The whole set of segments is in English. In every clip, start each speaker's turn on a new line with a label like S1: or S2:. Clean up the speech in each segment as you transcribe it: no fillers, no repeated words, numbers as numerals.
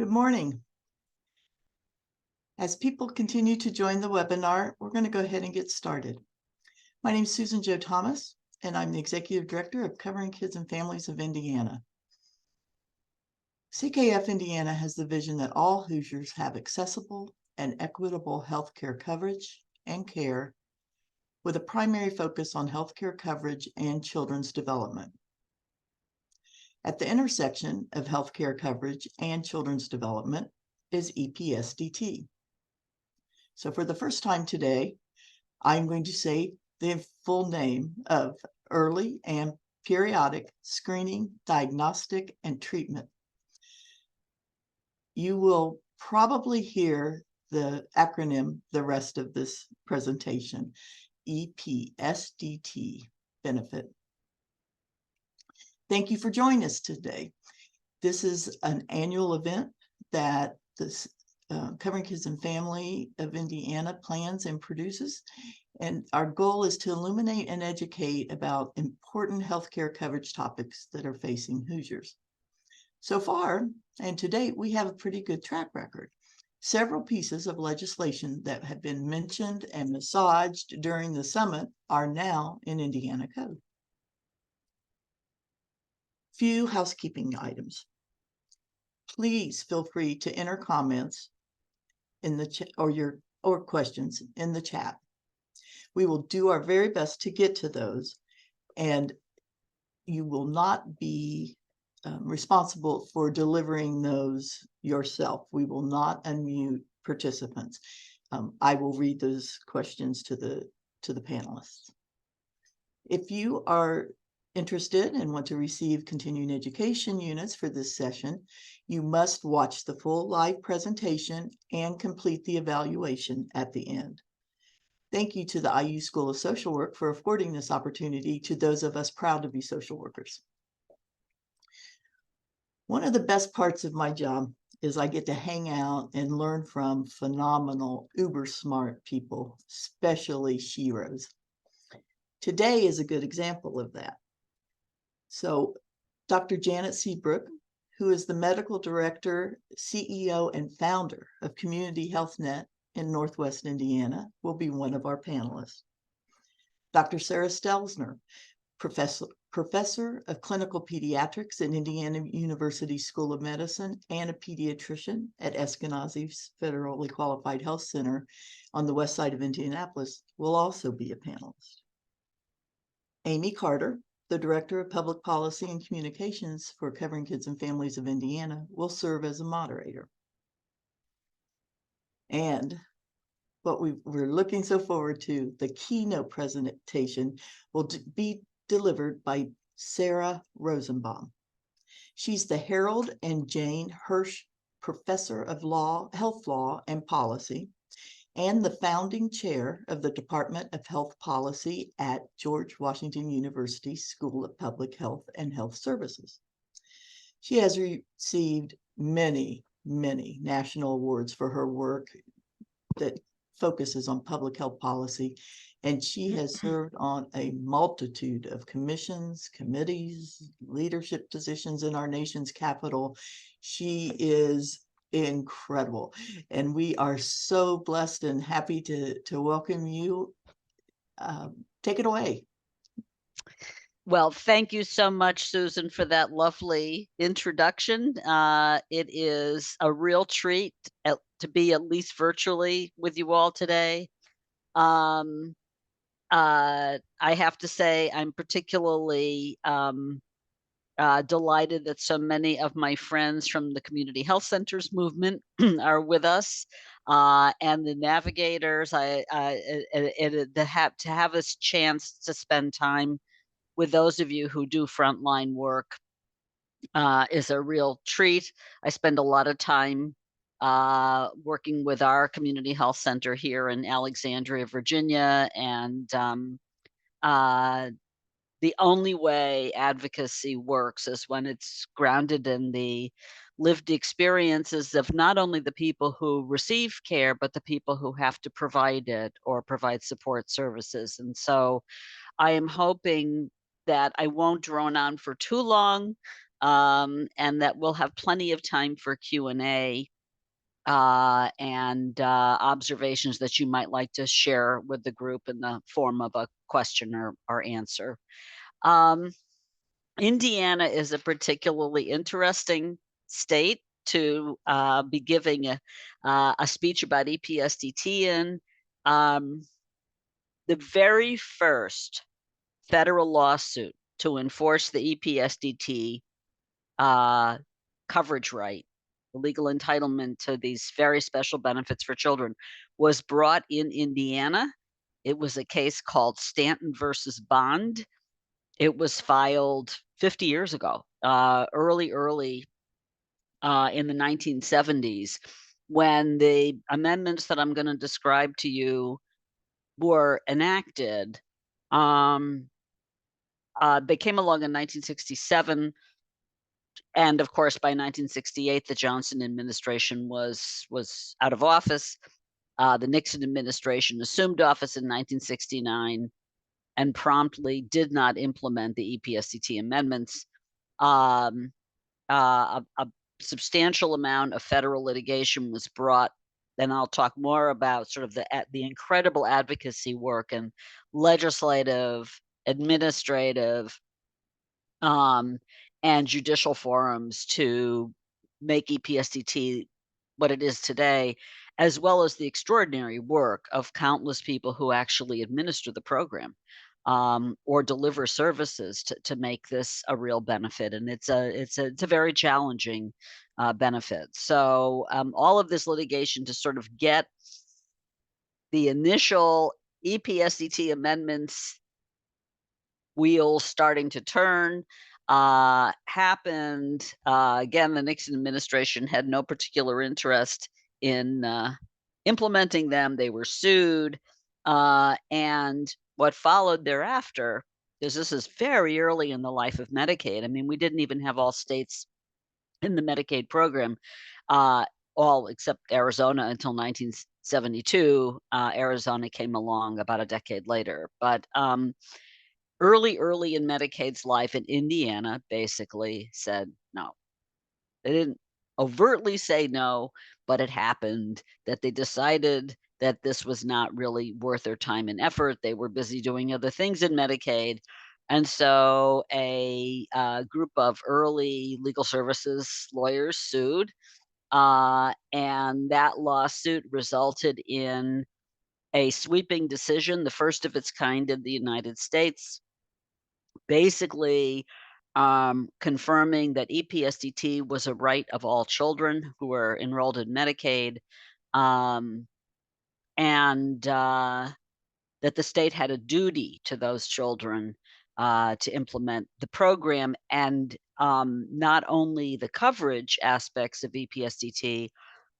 S1: Good morning. As people continue to join the webinar, we're going to go ahead and get started. My name is Susan Jo Thomas, and I'm the Executive Director of Covering Kids and Families of Indiana. CKF Indiana has the vision that all Hoosiers have accessible and equitable healthcare coverage and care, with a primary focus on healthcare coverage and children's development. At the intersection of healthcare coverage and children's development is EPSDT. So for the first time today, I'm going to say the full name of Early and Periodic Screening, Diagnostic, and Treatment. You will probably hear the acronym the rest of this presentation, EPSDT benefit. Thank you for joining us today. This is an annual event that this Covering Kids and Family of Indiana plans and produces. And our goal is to illuminate and educate about important healthcare coverage topics that are facing Hoosiers. So far, and to date, we have a pretty good track record. Several pieces of legislation that have been mentioned and massaged during the summit are now in Indiana code. Few housekeeping items. Please feel free to enter comments in the chat or questions in the chat. We will do our very best to get to those, and you will not be responsible for delivering those yourself. We will not unmute participants. I will read those questions to the panelists. If you are interested and want to receive continuing education units for this session, you must watch the full live presentation and complete the evaluation at the end. Thank you to the IU School of Social Work for affording this opportunity to those of us proud to be social workers. One of the best parts of my job is I get to hang out and learn from phenomenal, uber smart people, especially sheroes. Today is a good example of that. So Dr. Janet Seabrook, who is the Medical Director, CEO, and founder of Community Health Net in Northwest Indiana, will be one of our panelists. Dr. Sarah Stelzner, Professor of Clinical Pediatrics at Indiana University School of Medicine and a pediatrician at Eskenazi's Federally Qualified Health Center on the west side of Indianapolis, will also be a panelist. Amy Carter, the Director of Public Policy and Communications for Covering Kids and Families of Indiana, will serve as a moderator. And what we're looking so forward to, the keynote presentation will be delivered by Sarah Rosenbaum. She's the Harold and Jane Hirsch Professor of Law, Health Law and Policy, and the founding chair of the Department of Health Policy at George Washington University School of Public Health and Health Services. She has received many, many national awards for her work that focuses on public health policy, and she has served on a multitude of commissions, committees, leadership positions in our nation's capital. She is incredible, and we are so blessed and happy to welcome you. Take it away.
S2: Well, thank you so much, Susan, for that lovely introduction. It is a real treat to be at least virtually with you all today. I have to say I'm particularly delighted that so many of my friends from the Community Health Centers movement are with us, and the navigators. To have this chance to spend time with those of you who do frontline work is a real treat. I spend a lot of time working with our community health center here in Alexandria, Virginia, and the only way advocacy works is when it's grounded in the lived experiences of not only the people who receive care, but the people who have to provide it or provide support services. And so I am hoping that I won't drone on for too long. and that we'll have plenty of time for Q&A and observations that you might like to share with the group in the form of a question or answer. Indiana is a particularly interesting state to be giving a speech about EPSDT in. The very first federal lawsuit to enforce the EPSDT coverage right, the legal entitlement to these very special benefits for children, was brought in Indiana. It was a case called Stanton versus Bond. It was filed 50 years ago, early in the 1970s, when the amendments that I'm going to describe to you were enacted. They came along in 1967, and of course, by 1968, the Johnson administration was out of office. The Nixon administration assumed office in 1969 and promptly did not implement the EPSDT amendments. A substantial amount of federal litigation was brought, and I'll talk more about sort of the incredible advocacy work and legislative, administrative, and judicial forums to make EPSDT what it is today, as well as the extraordinary work of countless people who actually administer the program or deliver services to make this a real benefit. And it's a very challenging benefit. So all of this litigation to sort of get the initial EPSDT amendments wheels starting to turn happened. Again, the Nixon administration had no particular interest in implementing them. They were sued. And what followed thereafter, because this is very early in the life of Medicaid. I mean, we didn't even have all states in the Medicaid program, all except Arizona until 1972. Arizona came along about a decade later. But early in Medicaid's life in Indiana basically said no. They didn't overtly say no, but it happened that they decided that this was not really worth their time and effort. They were busy doing other things in Medicaid. And so a group of early legal services lawyers sued, and that lawsuit resulted in a sweeping decision, the first of its kind in the United States, basically confirming that EPSDT was a right of all children who were enrolled in Medicaid, and that the state had a duty to those children to implement the program, and not only the coverage aspects of EPSDT,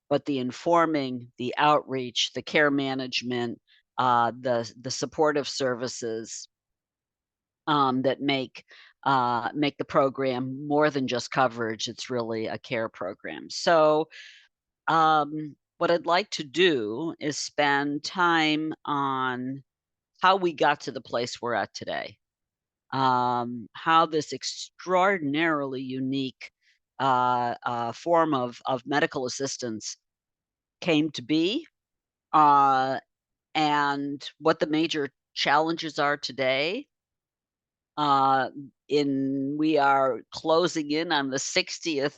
S2: but the informing, the outreach, the care management, the supportive services that make the program more than just coverage. It's really a care program. So what I'd like to do is spend time on how we got to the place we're at today, how this extraordinarily unique form of medical assistance came to be, and what the major challenges are today. We are closing in on the 60th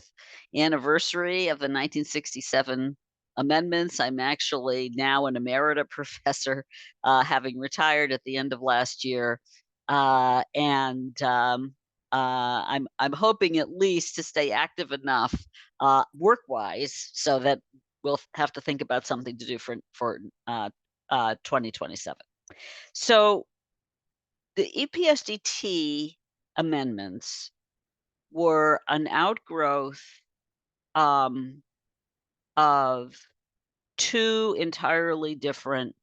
S2: anniversary of the 1967 amendments. I'm actually now an emerita professor, having retired at the end of last year, and I'm hoping at least to stay active enough work-wise so that we'll have to think about something to do for 2027. So the EPSDT amendments were an outgrowth of two entirely different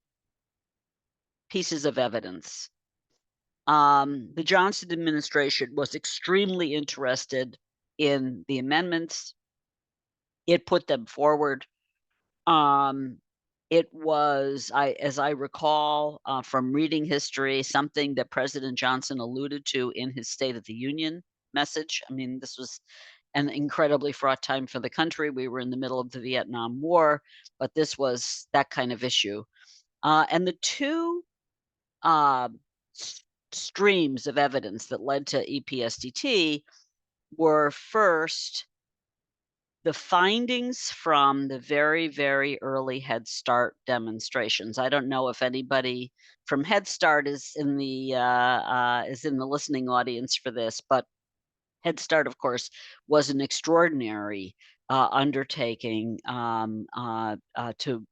S2: pieces of evidence. The Johnson administration was extremely interested in the amendments. It put them forward. It was, as I recall from reading history, something that President Johnson alluded to in his State of the Union. message. I mean, this was an incredibly fraught time for the country. We were in the middle of the Vietnam War, but this was that kind of issue. And the two uh, s- streams of evidence that led to EPSDT were first the findings from the very, very early Head Start demonstrations. I don't know if anybody from Head Start is in the listening audience for this, but Head Start, of course, was an extraordinary undertaking to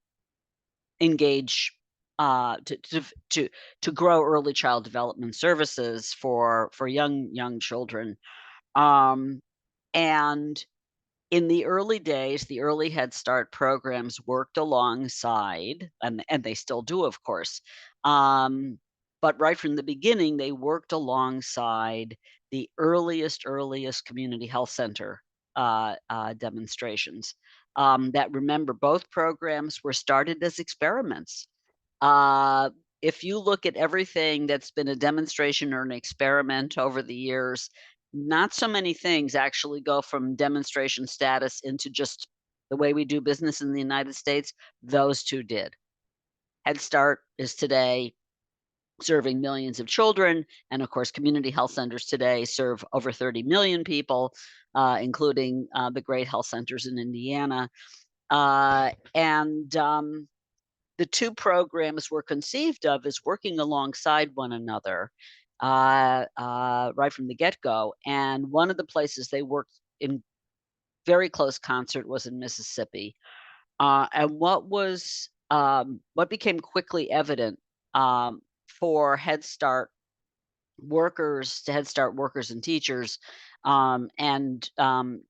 S2: engage to grow early child development services for young children. Um, and in the early days, the early Head Start programs worked alongside, and they still do, of course. Um, but right from the beginning, they worked alongside the earliest community health center demonstrations. That remember, both programs were started as experiments. Uh, if you look at everything that's been a demonstration or an experiment over the years, not so many things actually go from demonstration status into just the way we do business in the United States. Those two did. Head Start is today serving millions of children, and of course, community health centers today serve over 30 million people, including the great health centers in Indiana. And The two programs were conceived of as working alongside one another right from the get-go. And one of the places they worked in very close concert was in Mississippi. And what became quickly evident for Head Start workers and teachers, and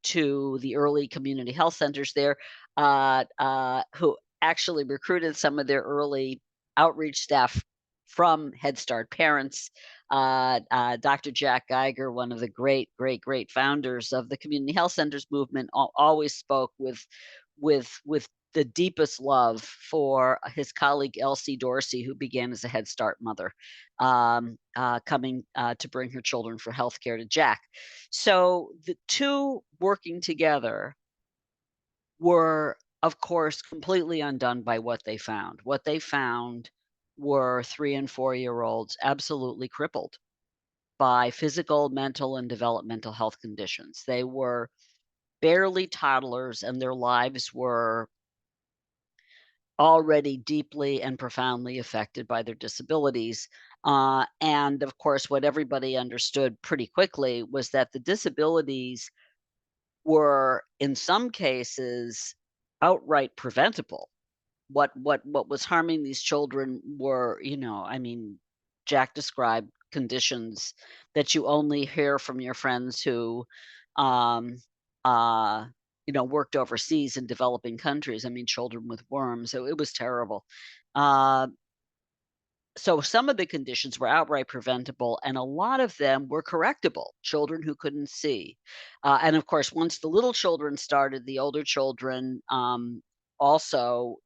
S2: to the early community health centers there, who actually recruited some of their early outreach staff from Head Start parents. Dr. Jack Geiger, one of the great founders of the community health centers movement, always spoke with the deepest love for his colleague Elsie Dorsey, who began as a Head Start mother, coming to bring her children for healthcare to Jack. So the two working together were, of course, completely undone by what they found. What they found were 3 and 4 year olds absolutely crippled by physical, mental, and developmental health conditions. They were barely toddlers, and their lives were already deeply and profoundly affected by their disabilities. And of course, what everybody understood pretty quickly was that the disabilities were, in some cases, outright preventable. What was harming these children were, I mean, Jack described conditions that you only hear from your friends who, um, uh, worked overseas in developing countries. I mean, children with worms. So it was terrible. Uh, so some of the conditions were outright preventable, and a lot of them were correctable. Children who couldn't see, and of course, once the little children started, the older children also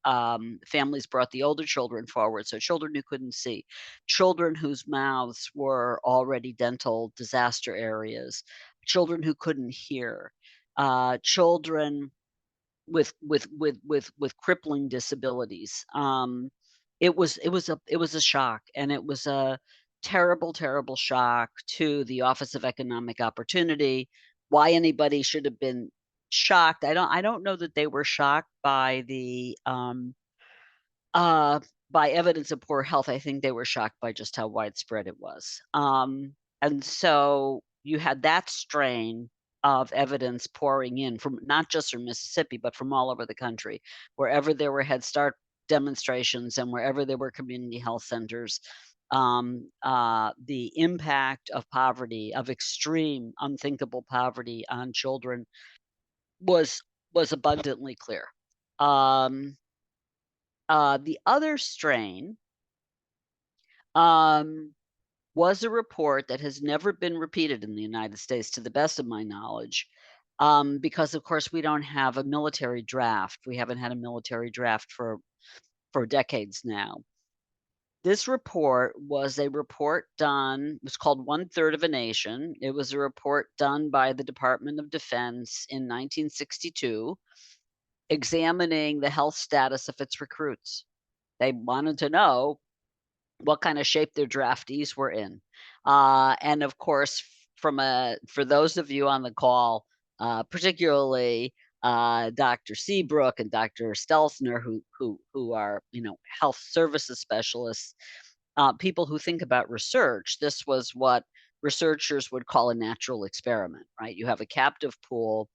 S2: families brought the older children forward. So children who couldn't see, children whose mouths were already dental disaster areas, children who couldn't hear, children with crippling disabilities. It was a shock, and it was a terrible shock to the Office of Economic Opportunity. Why anybody should have been shocked, I don't know that they were shocked uh, by evidence of poor health. I think they were shocked by just how widespread it was. And so you had that strain of evidence pouring in from not just from Mississippi, but from all over the country. Wherever there were Head Start demonstrations and wherever there were community health centers, the impact of poverty, of extreme, unthinkable poverty on children was was abundantly clear. Um, the other strain um, was a report that has never been repeated in the United States, to the best of my knowledge, because of course we don't have a military draft. We haven't had a military draft for decades now. This report was a report done, it was called One Third of a Nation. It was a report done by the Department of Defense in 1962, examining the health status of its recruits. They wanted to know what kind of shape their draftees were in. And of course, for those of you on the call, particularly Dr. Seabrook and Dr. Stelzner, who are health services specialists, people who think about research, this was what researchers would call a natural experiment, right? You have a captive pool.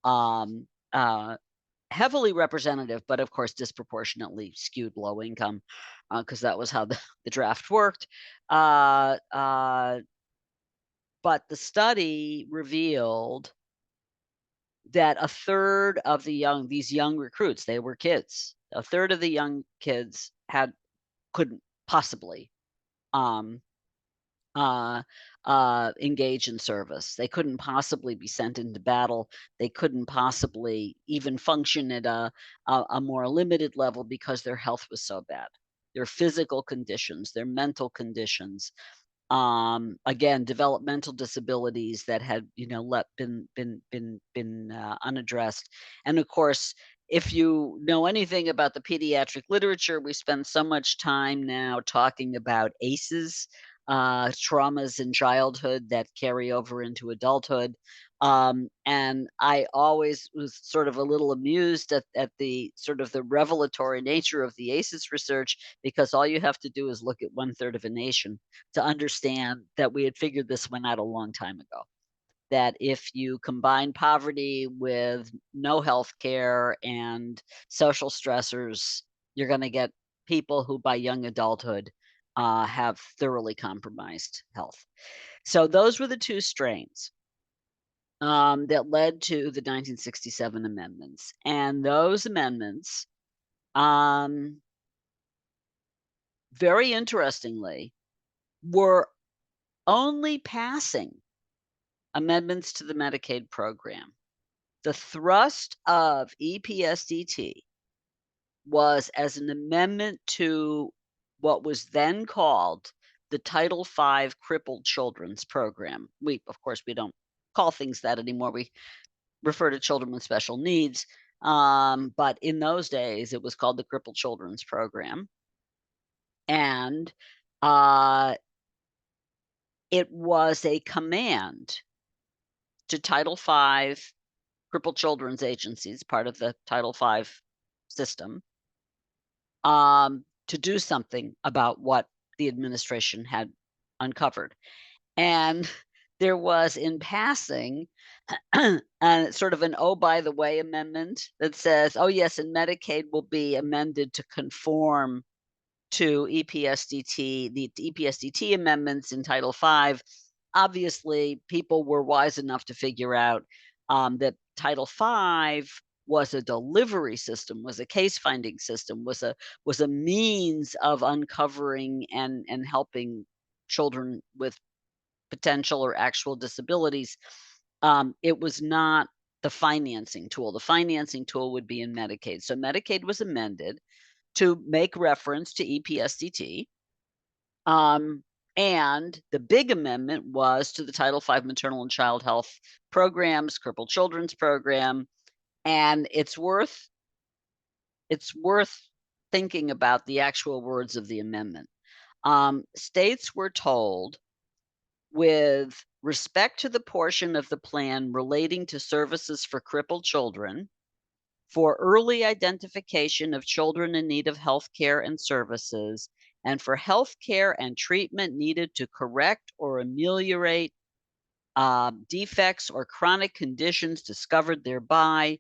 S2: Um, uh, Heavily representative, but of course disproportionately skewed low income, because that was how the draft worked. Uh, uh, but the study revealed that a third of these young recruits, they were kids, a third of the young kids couldn't possibly um, uh, engage in service. They couldn't possibly be sent into battle. They couldn't possibly even function at a more limited level because their health was so bad. Their physical conditions, their mental conditions, again, developmental disabilities that had been unaddressed, and of course. If you know anything about the pediatric literature, we spend so much time now talking about ACEs, traumas in childhood that carry over into adulthood. And I always was sort of a little amused at the sort of the revelatory nature of the ACEs research, because all you have to do is look at one third of a nation to understand that we had figured this one out a long time ago. That if you combine poverty with no health care and social stressors, you're going to get people who, by young adulthood, have thoroughly compromised health. So, those were the two strains that led to the 1967 amendments. And those amendments, um, very interestingly, were only passing amendments to the Medicaid program. The thrust of EPSDT was as an amendment to what was then called the Title V Crippled Children's Program. Of course, we don't call things that anymore. We refer to children with special needs. But in those days, it was called the Crippled Children's Program. And it was a command to Title V crippled children's agencies, part of the Title V system, to do something about what the administration had uncovered. And there was, in passing, sort of an "oh, by the way" amendment that says, "Oh, yes, and Medicaid will be amended to conform to EPSDT, the EPSDT amendments in Title V." Obviously, people were wise enough to figure out that Title V was a delivery system, was a case finding system, was a means of uncovering and helping children with potential or actual disabilities. It was not the financing tool. The financing tool would be in Medicaid. So Medicaid was amended to make reference to EPSDT. And the big amendment was to the Title V Maternal and Child Health Programs, Crippled Children's Program, and it's worth thinking about the actual words of the amendment. States were told, with respect to the portion of the plan relating to services for crippled children, for early identification of children in need of health care and services, and for health care and treatment needed to correct or ameliorate defects or chronic conditions discovered thereby,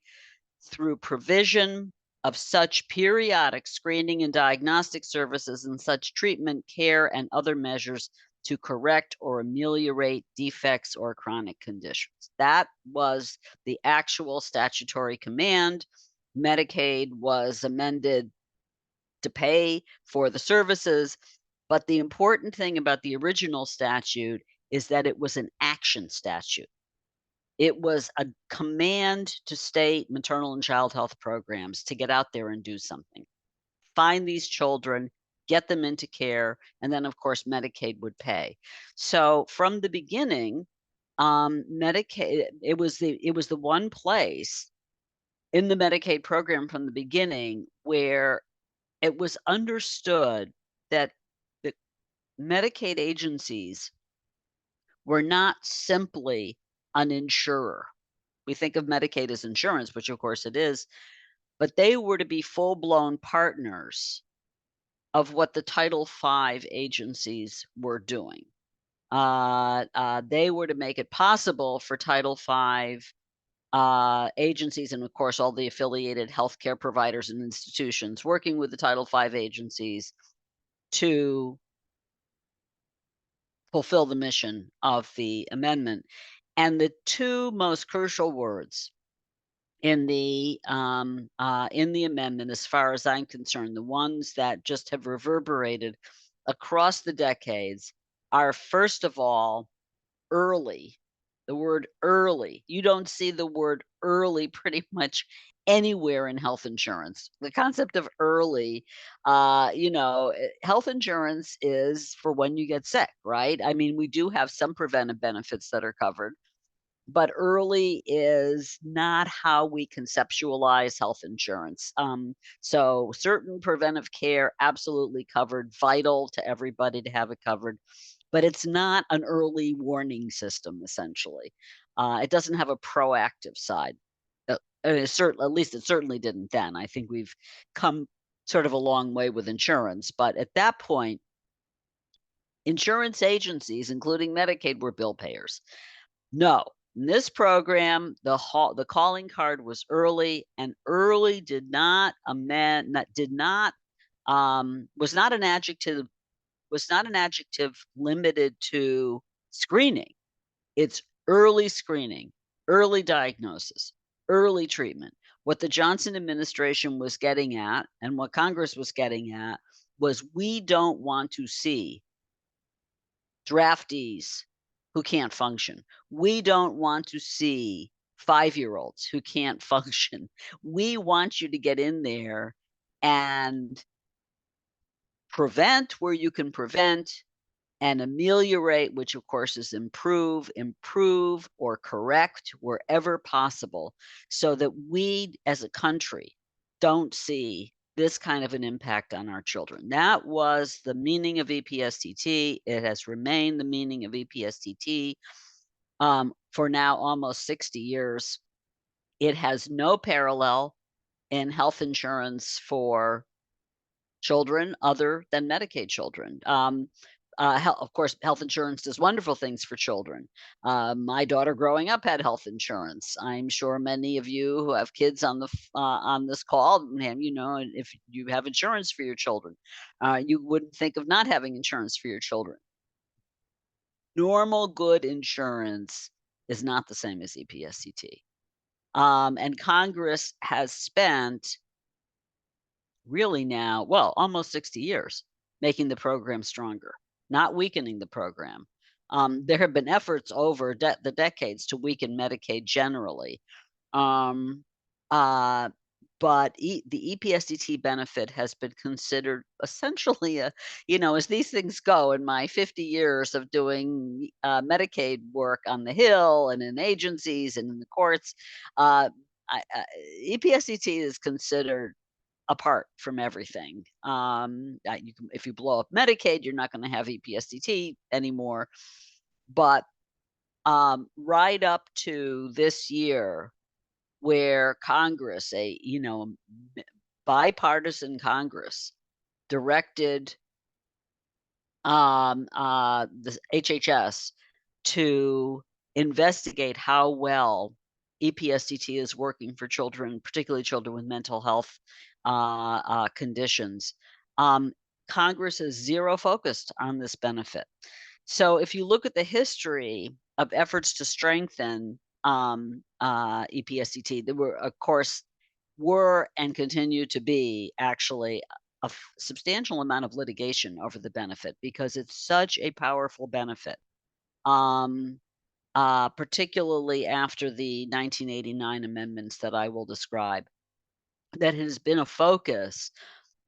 S2: through provision of such periodic screening and diagnostic services and such treatment, care, and other measures to correct or ameliorate defects or chronic conditions. That was the actual statutory command. Medicaid was amended to pay for the services, but the important thing about the original statute is that it was an action statute. It was a command to state maternal and child health programs to get out there and do something. Find these children, get them into care, and then, of course, Medicaid would pay. So from the beginning, Medicaid, it was the one place in the Medicaid program from the beginning where it was understood that the Medicaid agencies were not simply an insurer. We think of Medicaid as insurance, which of course it is, but they were to be full-blown partners of what the Title V agencies were doing. They were to make it possible for Title V agencies, and of course all the affiliated healthcare providers and institutions working with the Title V agencies, to fulfill the mission of the amendment. And the two most crucial words in the amendment, as far as I'm concerned, the ones that just have reverberated across the decades, are, first of all, early. The word early. You don't see the word early pretty much anywhere in health insurance. The concept of early, health insurance is for when you get sick, right? I mean, we do have some preventive benefits that are covered, but early is not how we conceptualize health insurance. So certain preventive care absolutely covered, vital to everybody to have it covered, but it's not an early warning system, essentially. It doesn't have a proactive side. At least it certainly didn't then. I think we've come sort of a long way with insurance, but at that point, insurance agencies, including Medicaid, were bill payers. No, in this program, the calling card was early, and early did not amend not did not, was not an adjective limited to screening. It's early screening, early diagnosis, early treatment. What the Johnson administration was getting at, and what Congress was getting at, was we don't want to see draftees who can't function. We don't want to see 5-year-olds who can't function. We want you to get in there and prevent where you can prevent, and ameliorate, which of course is improve or correct wherever possible, so that we as a country don't see this kind of an impact on our children. That was the meaning of EPSTT. It has remained the meaning of EPSTT for now almost 60 years. It has no parallel in health insurance for children other than Medicaid children. Of course, health insurance does wonderful things for children. My daughter growing up had health insurance. I'm sure many of you who have kids on this call, if you have insurance for your children, you wouldn't think of not having insurance for your children. Normal good insurance is not the same as EPSCT. And Congress has spent really now, well, almost 60 years making the program stronger, not weakening the program. There have been efforts over the decades to weaken Medicaid generally. Um, uh, but the EPSDT benefit has been considered essentially as these things go, in my 50 years of doing Medicaid work on the Hill and in agencies and in the courts, uh, EPSDT is considered apart from everything. If you blow up Medicaid, you're not going to have EPSDT anymore. But right up to this year, where Congress, bipartisan Congress, directed the HHS to investigate how well EPSDT is working for children, particularly children with mental health conditions. Congress is zero focused on this benefit. So if you look at the history of efforts to strengthen EPSDT, there were, of course, and continue to be actually a substantial amount of litigation over the benefit, because it's such a powerful benefit. Particularly after the 1989 amendments that I will describe, that has been a focus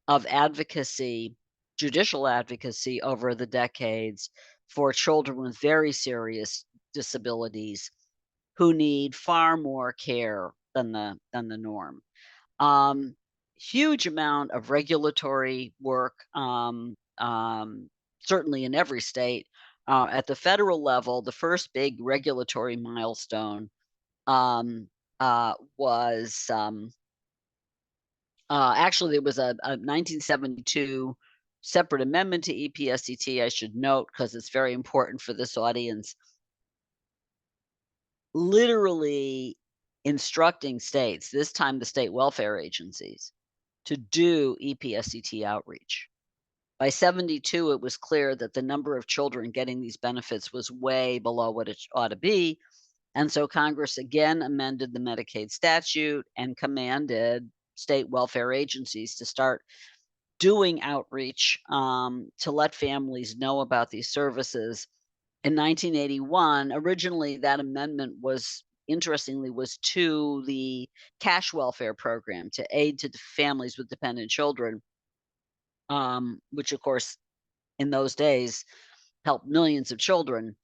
S2: of advocacy judicial advocacy over the decades for children with very serious disabilities who need far more care than the norm. Um, Huge amount of regulatory work, certainly in every state. At the federal level, the first big regulatory milestone um, was actually there was a 1972 separate amendment to EPSCT. I should note because it's very important for this audience. Literally instructing states, this time the state welfare agencies, to do EPSCT outreach. By 72, it was clear that the number of children getting these benefits was way below what it ought to be. And so Congress again amended the Medicaid statute and commanded state welfare agencies to start doing outreach to let families know about these services. In 1981, originally that amendment was interestingly was to the cash welfare program to aid to the families with dependent children, which of course in those days helped millions of children.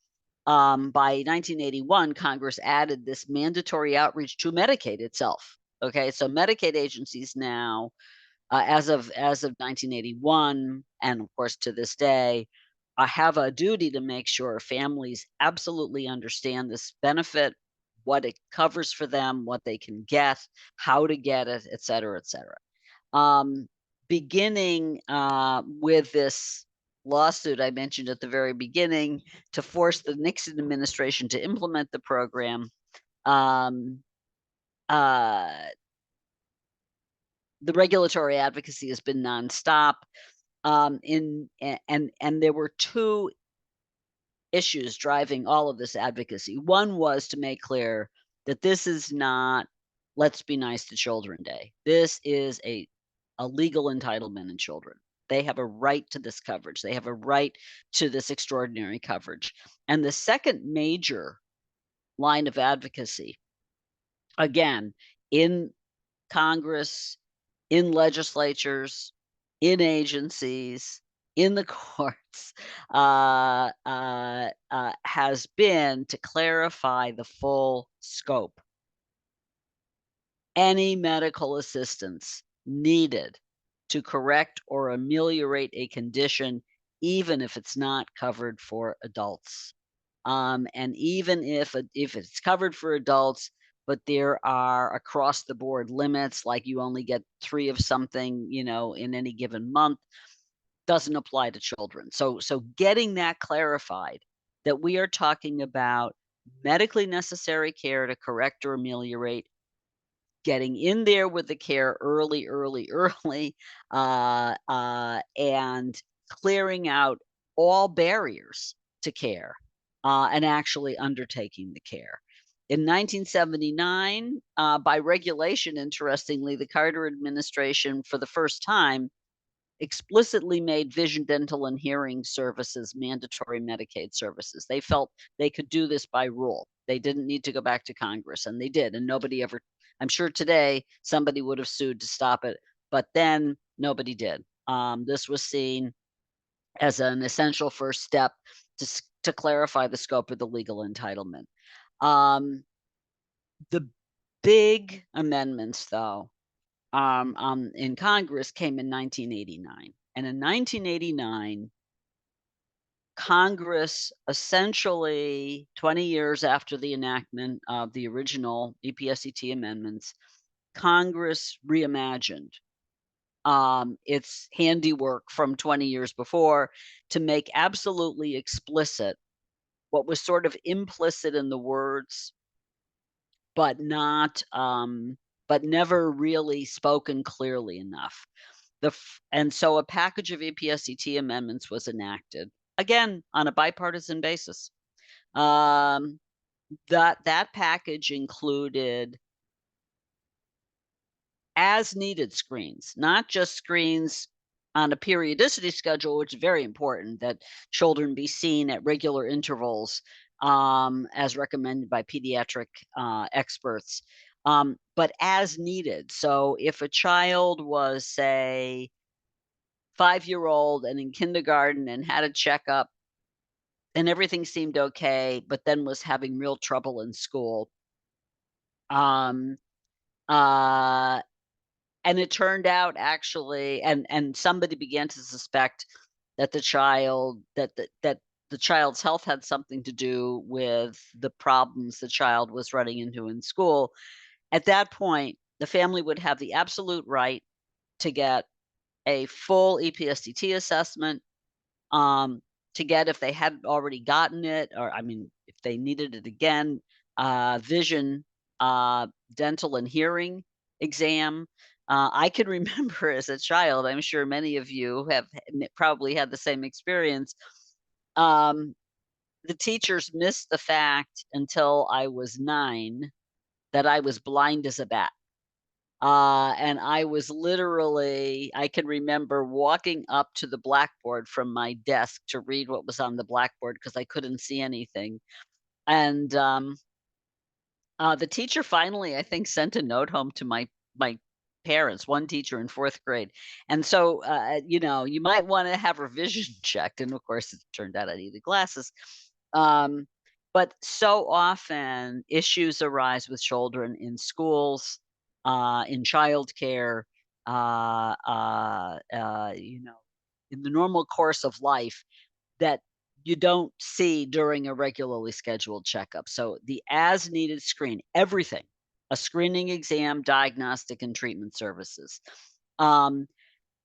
S2: By 1981, Congress added this mandatory outreach to Medicaid itself. Okay, so Medicaid agencies now, as of 1981, and of course to this day, have a duty to make sure families absolutely understand this benefit, what it covers for them, what they can get, how to get it, et cetera, et cetera. Beginning with this lawsuit I mentioned at the very beginning to force the Nixon administration to implement the program, um, uh, the regulatory advocacy has been nonstop. And there were two issues driving all of this advocacy. One was to make clear that this is not "Let's Be Nice to Children Day." This is a legal entitlement in children. They have a right to this coverage. They have a right to this extraordinary coverage. And the second major line of advocacy, again, in Congress, in legislatures, in agencies, in the courts, has been to clarify the full scope. Any medical assistance needed to correct or ameliorate a condition, even if it's not covered for adults. And even if it's covered for adults, but there are across the board limits, like you only get 3 of something, in any given month, doesn't apply to children. So getting that clarified, that we are talking about medically necessary care to correct or ameliorate, getting in there with the care early, early, early, and clearing out all barriers to care, and actually undertaking the care. In 1979, by regulation, interestingly, the Carter administration, for the first time, explicitly made vision, dental, and hearing services mandatory Medicaid services. They felt they could do this by rule. They didn't need to go back to Congress, and they did. And nobody ever, I'm sure today somebody would have sued to stop it, but then nobody did. This was seen as an essential first step to clarify the scope of the legal entitlement. The big amendments, though, in Congress came in 1989. And in 1989, Congress essentially 20 years after the enactment of the original EPSCT amendments, Congress reimagined its handiwork from 20 years before to make absolutely explicit what was sort of implicit in the words, but never really spoken clearly enough. And so a package of EPSCT amendments was enacted, again, on a bipartisan basis. That package included as needed screens, not just screens on a periodicity schedule, which is very important that children be seen at regular intervals, as recommended by pediatric experts, but as needed. So if a child was, say, 5-year-old and in kindergarten and had a checkup and everything seemed okay, but then was having real trouble in school. Um, uh, and it turned out actually, and somebody began to suspect that the child's health had something to do with the problems the child was running into in school. At that point, the family would have the absolute right to get a full EPSDT assessment, um, to get, if they hadn't already gotten it, or I mean, if they needed it again, vision, uh, dental and hearing exam. I can remember as a child, I'm sure many of you have probably had the same experience. Um, the teachers missed the fact until I was 9 that I was blind as a bat. And I was literally, I can remember walking up to the blackboard from my desk to read what was on the blackboard because I couldn't see anything. And the teacher finally, I think, sent a note home to my parents, one teacher in 4th grade. And so, you might want to have her vision checked. And of course, it turned out I needed glasses. Um, but so often issues arise with children in schools, in childcare, uh, uh, uh, you know, in the normal course of life that you don't see during a regularly scheduled checkup. So the as needed screen, everything, a screening exam, diagnostic and treatment services. Um,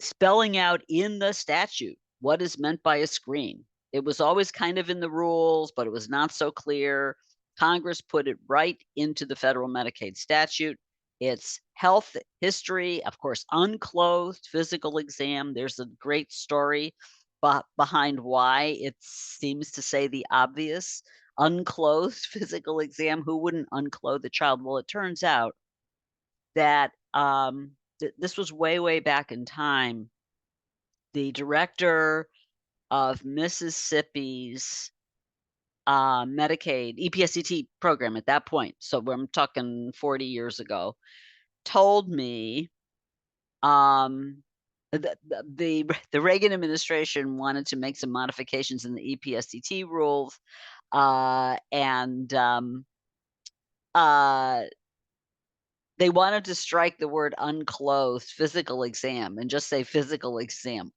S2: Spelling out in the statute what is meant by a screen. It was always kind of in the rules, but it was not so clear. Congress put it right into the federal Medicaid statute. It's health history, of course, unclothed physical exam. There's a great story behind why it seems to say the obvious. Unclothed physical exam. Who wouldn't unclothe the child? Well, it turns out that this was way, way back in time. The director of Mississippi's Medicaid EPSCT program at that point, so I'm talking 40 years ago, told me the Reagan administration wanted to make some modifications in the EPSCT rules, and uh, they wanted to strike the word unclothed physical exam and just say physical exam.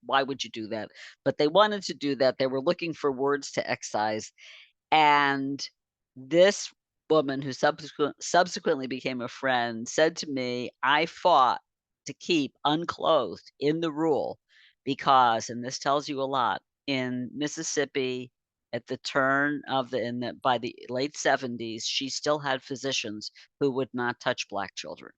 S2: Why would you do that? But they wanted to do that. They were looking for words to excise. And this woman, who subsequently became a friend, said to me, I fought to keep unclothed in the rule because, and this tells you a lot, in Mississippi at the turn of by the late 70s, she still had physicians who would not touch black children.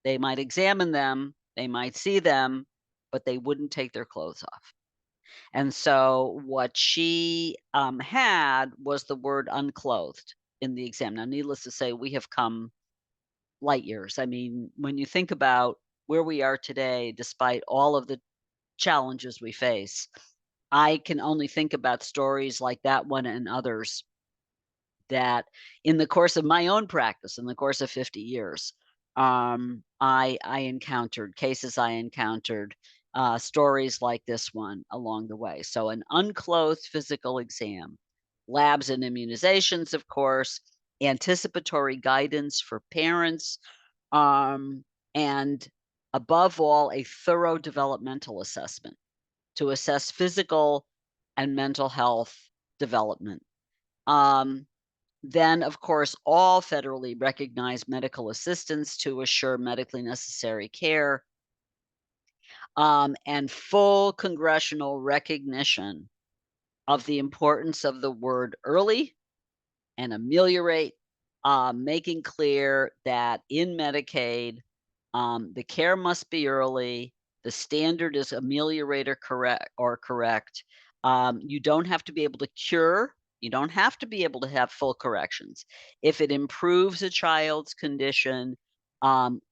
S2: They might examine them, they might see them, but they wouldn't take their clothes off. And so what she had was the word unclothed in the exam. Now, needless to say, we have come light years. I mean, when you think about where we are today, despite all of the challenges we face, I can only think about stories like that one and others that in the course of my own practice, in the course of 50 years, I encountered cases, I encountered stories like this one along the way. So an unclothed physical exam, labs and immunizations, of course, anticipatory guidance for parents, um, and above all, a thorough developmental assessment to assess physical and mental health development. Um, then, of course, all federally recognized medical assistance to assure medically necessary care, and full congressional recognition of the importance of the word early and ameliorate, making clear that in Medicaid, the care must be early. The standard is ameliorate or correct. You don't have to be able to cure. You don't have to be able to have full corrections. If it improves a child's condition,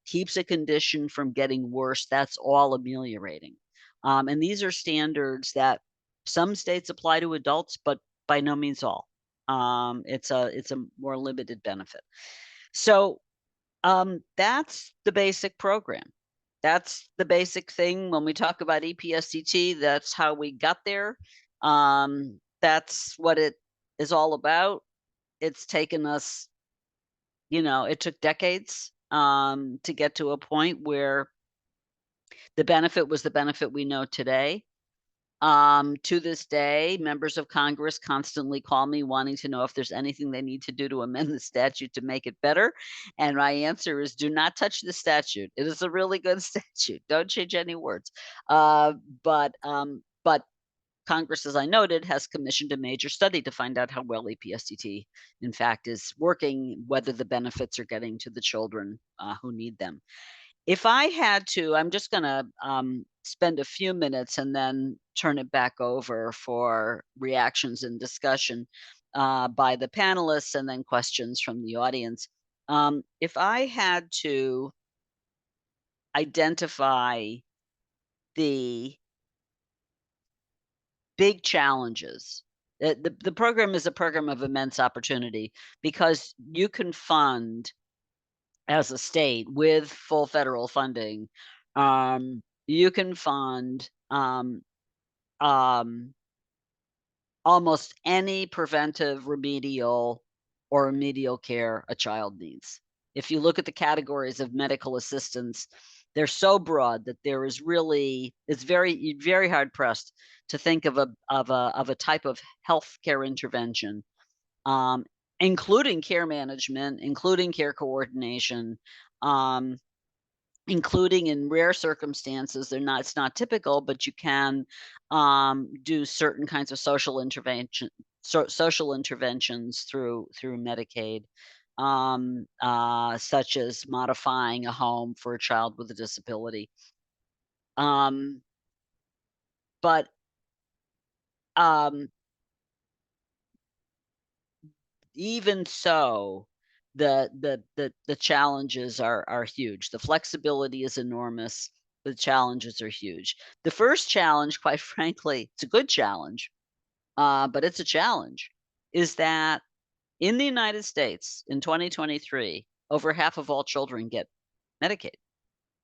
S2: keeps a condition from getting worse, that's all ameliorating. And these are standards that some states apply to adults, but by no means all. It's a more limited benefit. So that's the basic program. That's the basic thing when we talk about EPSDT, that's how we got there. That's what it is all about. It's taken us, it took decades, to get to a point where the benefit was the benefit we know today. To this day, members of Congress constantly call me wanting to know if there's anything they need to do to amend the statute to make it better. And my answer is do not touch the statute. It is a really good statute. Don't change any words. But Congress, as I noted, has commissioned a major study to find out how well EPSDT, in fact, is working, whether the benefits are getting to the children who need them. If I had to, I'm just gonna, spend a few minutes and then turn it back over for reactions and discussion, by the panelists and then questions from the audience. If I had to identify the big challenges, the program is a program of immense opportunity because you can fund as a state with full federal funding, you can fund um, almost any preventive, remedial, or remedial care a child needs. If you look at the categories of medical assistance, they're so broad that there is really it's very hard pressed to think of a type of healthcare intervention, um, including care management, including care coordination, um, including in rare circumstances. It's not typical, but you can do certain kinds of social interventions through Medicaid, such as modifying a home for a child with a disability. Um, but um, even so, the challenges are huge. The flexibility is enormous. The challenges are huge. The first challenge, quite frankly, it's a good challenge, but it's a challenge, is that in the United States in 2023, over half of all children get Medicaid.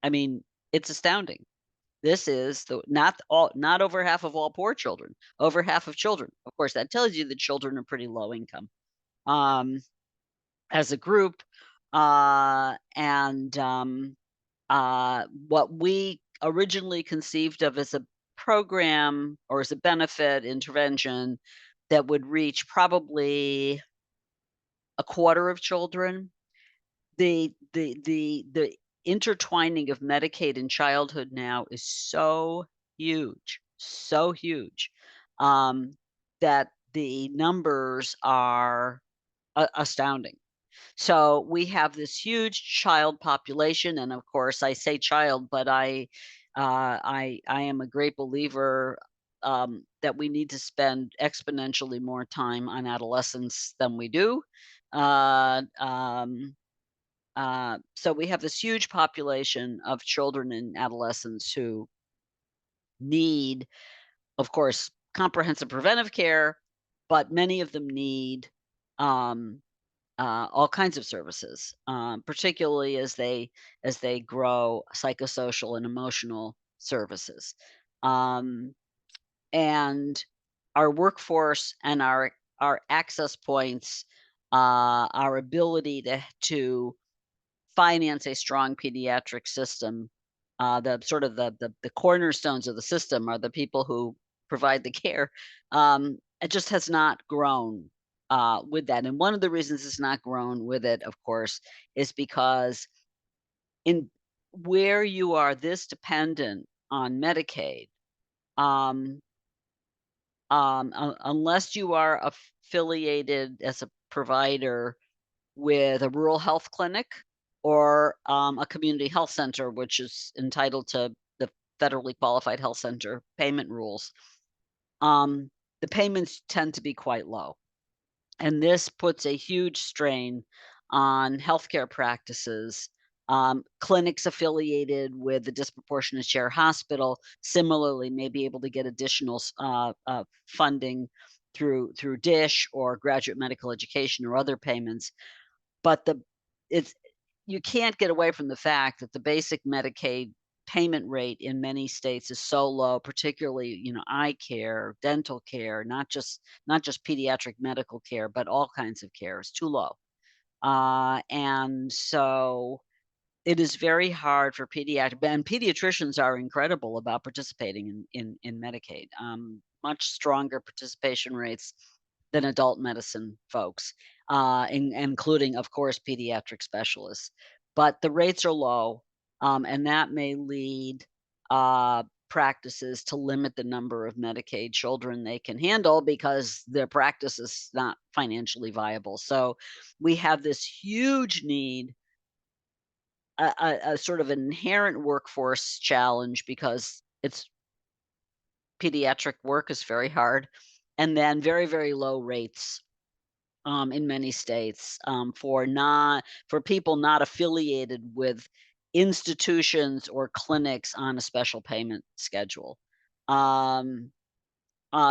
S2: I mean, it's astounding. This is the not over half of all poor children, over half of children. Of course, that tells you that children are pretty low income. As a group, and what we originally conceived of as a program or as a benefit intervention that would reach probably a quarter of children. The intertwining of Medicaid and childhood now is so huge, um, that the numbers are astounding. So we have this huge child population, and of course, I say child, but I am a great believer, that we need to spend exponentially more time on adolescents than we do. Uh, um, so we have this huge population of children and adolescents who need, of course, comprehensive preventive care, but many of them need um, all kinds of services, particularly as they grow psychosocial and emotional services. Um, and our workforce and our access points, our ability to finance a strong pediatric system, the sort of the cornerstones of the system are the people who provide the care. It just has not grown with that, and one of the reasons it's not grown with it, of course, is because in where you are this dependent on Medicaid, um, unless you are affiliated as a provider with a rural health clinic or a community health center, which is entitled to the federally qualified health center payment rules, um, the payments tend to be quite low. And this puts a huge strain on healthcare practices. Clinics affiliated with the disproportionate share hospital similarly may be able to get additional funding through DISH or graduate medical education or other payments. But it's you can't get away from the fact that the basic Medicaid payment rate in many states is so low, particularly, eye care, dental care, not just pediatric medical care, but all kinds of care is too low. And so it is very hard for pediatricians are incredible about participating in Medicaid. Much stronger participation rates than adult medicine folks, including, of course, pediatric specialists. But the rates are low, and that may lead practices to limit the number of Medicaid children they can handle because their practice is not financially viable. So we have this huge need, a sort of inherent workforce challenge because it's pediatric work is very hard, and then very, very low rates, in many states, for people not affiliated with institutions or clinics on a special payment schedule. Um,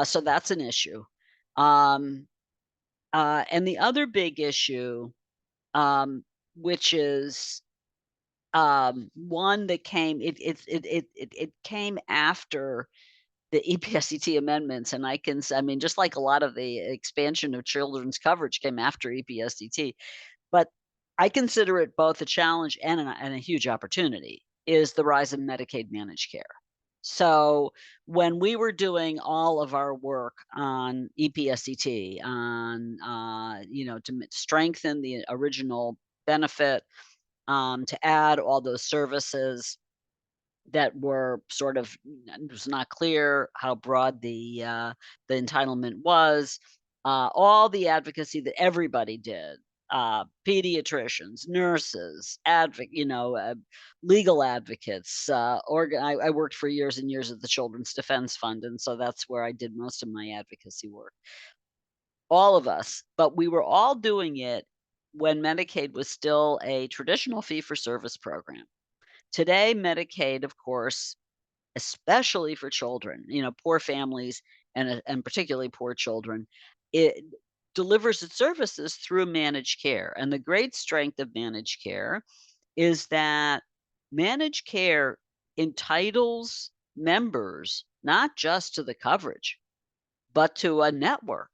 S2: so that's an issue. Um, and the other big issue, um, which is one that came it came after the EPSCT amendments, and I mean, just like a lot of the expansion of children's coverage came after EPSCT, but I consider it both a challenge and a huge opportunity, is the rise of Medicaid managed care. So, when we were doing all of our work on EPSCT, on, to strengthen the original benefit, to add all those services that were sort of it was not clear how broad the entitlement was, all the advocacy that everybody did, pediatricians, nurses, legal advocates, I worked for years and years at the Children's Defense Fund, and so that's where I did most of my advocacy work. All of us, but we were all doing it when Medicaid was still a traditional fee for service program. Today, Medicaid, of course, especially for children, poor families and particularly poor children, it delivers its services through managed care. And the great strength of managed care is that managed care entitles members not just to the coverage, but to a network,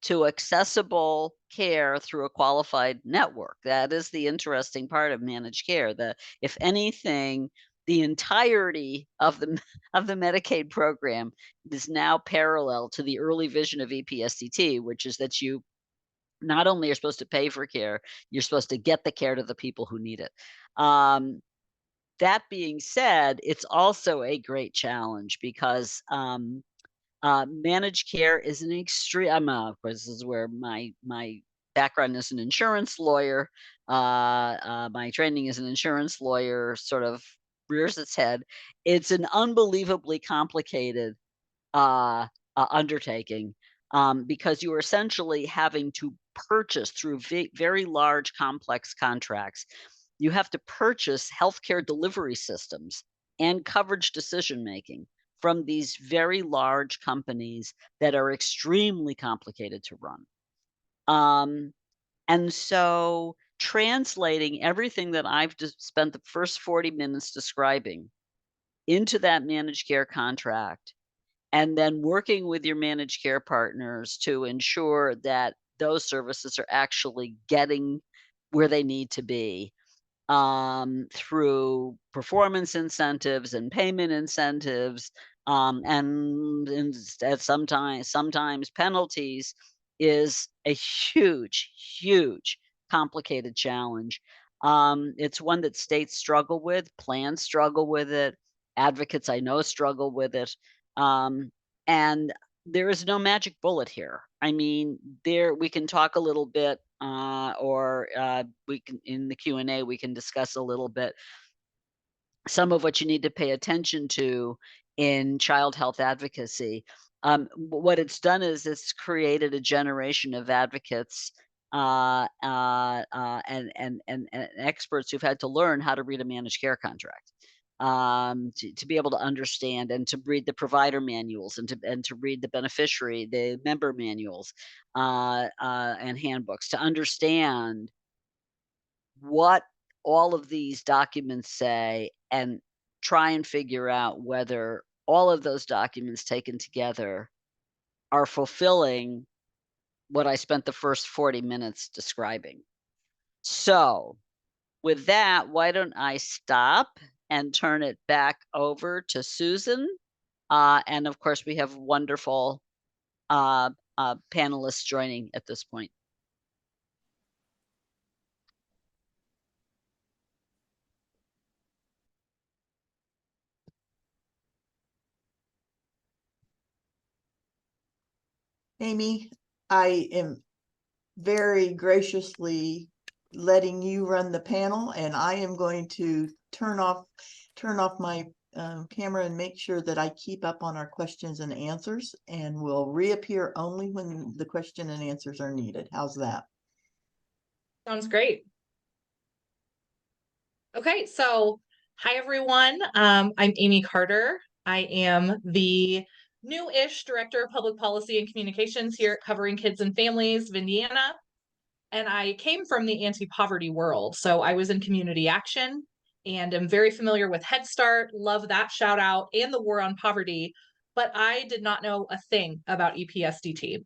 S2: to accessible care through a qualified network. That is the interesting part of managed care. If anything, the entirety of the of the Medicaid program is now parallel to the early vision of EPSCT, which is that you not only are supposed to pay for care, you're supposed to get the care to the people who need it. Um, that being said, it's also a great challenge because managed care is an extreme. Of course, this is where my background as an insurance lawyer, my training as an insurance lawyer sort of rears its head. It's an unbelievably complicated uh, undertaking, because you are essentially having to purchase through very large, complex contracts. You have to purchase healthcare delivery systems and coverage decision making from these very large companies that are extremely complicated to run. Um, and so translating everything that I've just spent the first 40 minutes describing into that managed care contract, and then working with your managed care partners to ensure that those services are actually getting where they need to be, through performance incentives and payment incentives, and instead sometimes penalties, is a huge, huge, complicated challenge. It's one that states struggle with, plans struggle with it, advocates I know struggle with it, and there is no magic bullet here. I mean, there we can talk a little bit, or we can in the Q&A we can discuss a little bit some of what you need to pay attention to in child health advocacy. What it's done is it's created a generation of advocates, and experts who've had to learn how to read a managed care contract, to be able to understand and to read the provider manuals and to read the member manuals, and handbooks, to understand what all of these documents say and try and figure out whether all of those documents taken together are fulfilling what I spent the first 40 minutes describing. So with that, why don't I stop and turn it back over to Susan? And of course, we have wonderful panelists joining at this point.
S1: Amy, I am very graciously letting you run the panel, and I am going to turn off my camera and make sure that I keep up on our questions and answers, and will reappear only when the question and answers are needed. How's that?
S3: Sounds great. Okay, so hi everyone. I'm Amy Carter. I am the new-ish Director of Public Policy and Communications here at Covering Kids and Families of Indiana. And I came from the anti-poverty world. So I was in community action and am very familiar with Head Start, love that shout out, and the war on poverty, but I did not know a thing about EPSDT.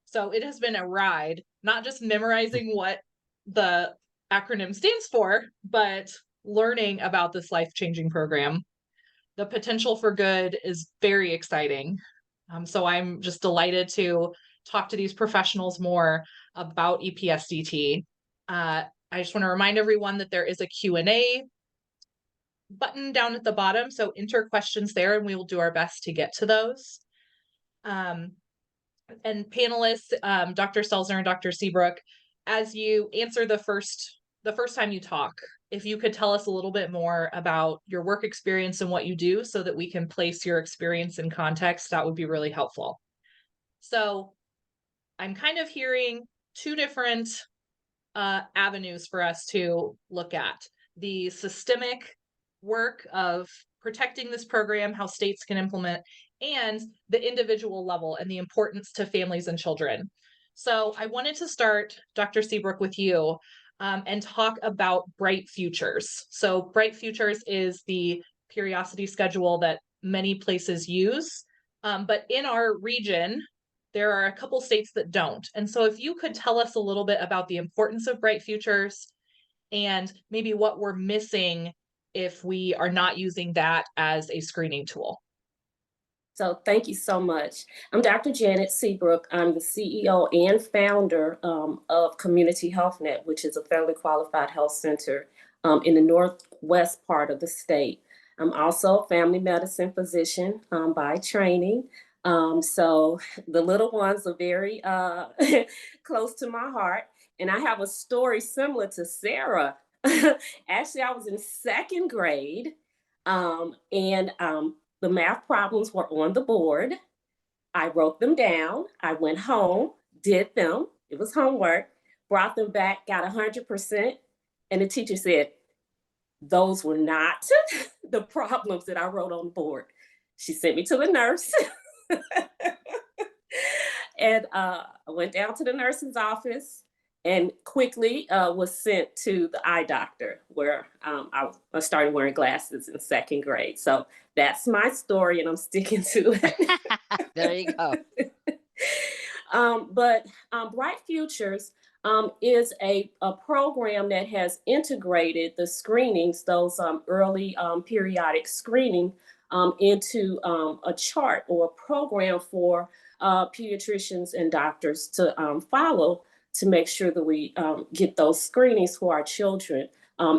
S3: So it has been a ride, not just memorizing what the acronym stands for, but learning about this life-changing program. The potential for good is very exciting. So I'm just delighted to talk to these professionals more about EPSDT. I just want to remind everyone that there is a Q&A button down at the bottom, so enter questions there and we will do our best to get to those. And panelists, Dr. Stelzner and Dr. Seabrook, as you answer the first time you talk, if you could tell us a little bit more about your work experience and what you do so that we can place your experience in context, that would be really helpful. So I'm kind of hearing two different avenues for us to look at. The systemic work of protecting this program, how states can implement, and the individual level and the importance to families and children. So I wanted to start, Dr. Seabrook, with you and talk about Bright Futures. So Bright Futures is the periodicity schedule that many places use, but in our region, there are a couple states that don't. And so if you could tell us a little bit about the importance of Bright Futures and maybe what we're missing if we are not using that as a screening tool.
S4: So thank you so much. I'm Dr. Janet Seabrook. I'm the CEO and founder of Community Health Net, which is a federally qualified health center in the northwest part of the state. I'm also a family medicine physician by training. So the little ones are very close to my heart. And I have a story similar to Sarah. Actually, I was in second grade and the math problems were on the board. I wrote them down. I went home, did them. It was homework, brought them back, got 100%. And the teacher said, those were not the problems that I wrote on the board. She sent me to the nurse. And I went down to the nurse's office and quickly was sent to the eye doctor where I started wearing glasses in second grade. So that's my story and I'm sticking to it.
S2: There you go.
S4: But Bright Futures is a program that has integrated the screenings, those early periodic screening into a chart or a program for pediatricians and doctors to follow to make sure that we get those screenings for our children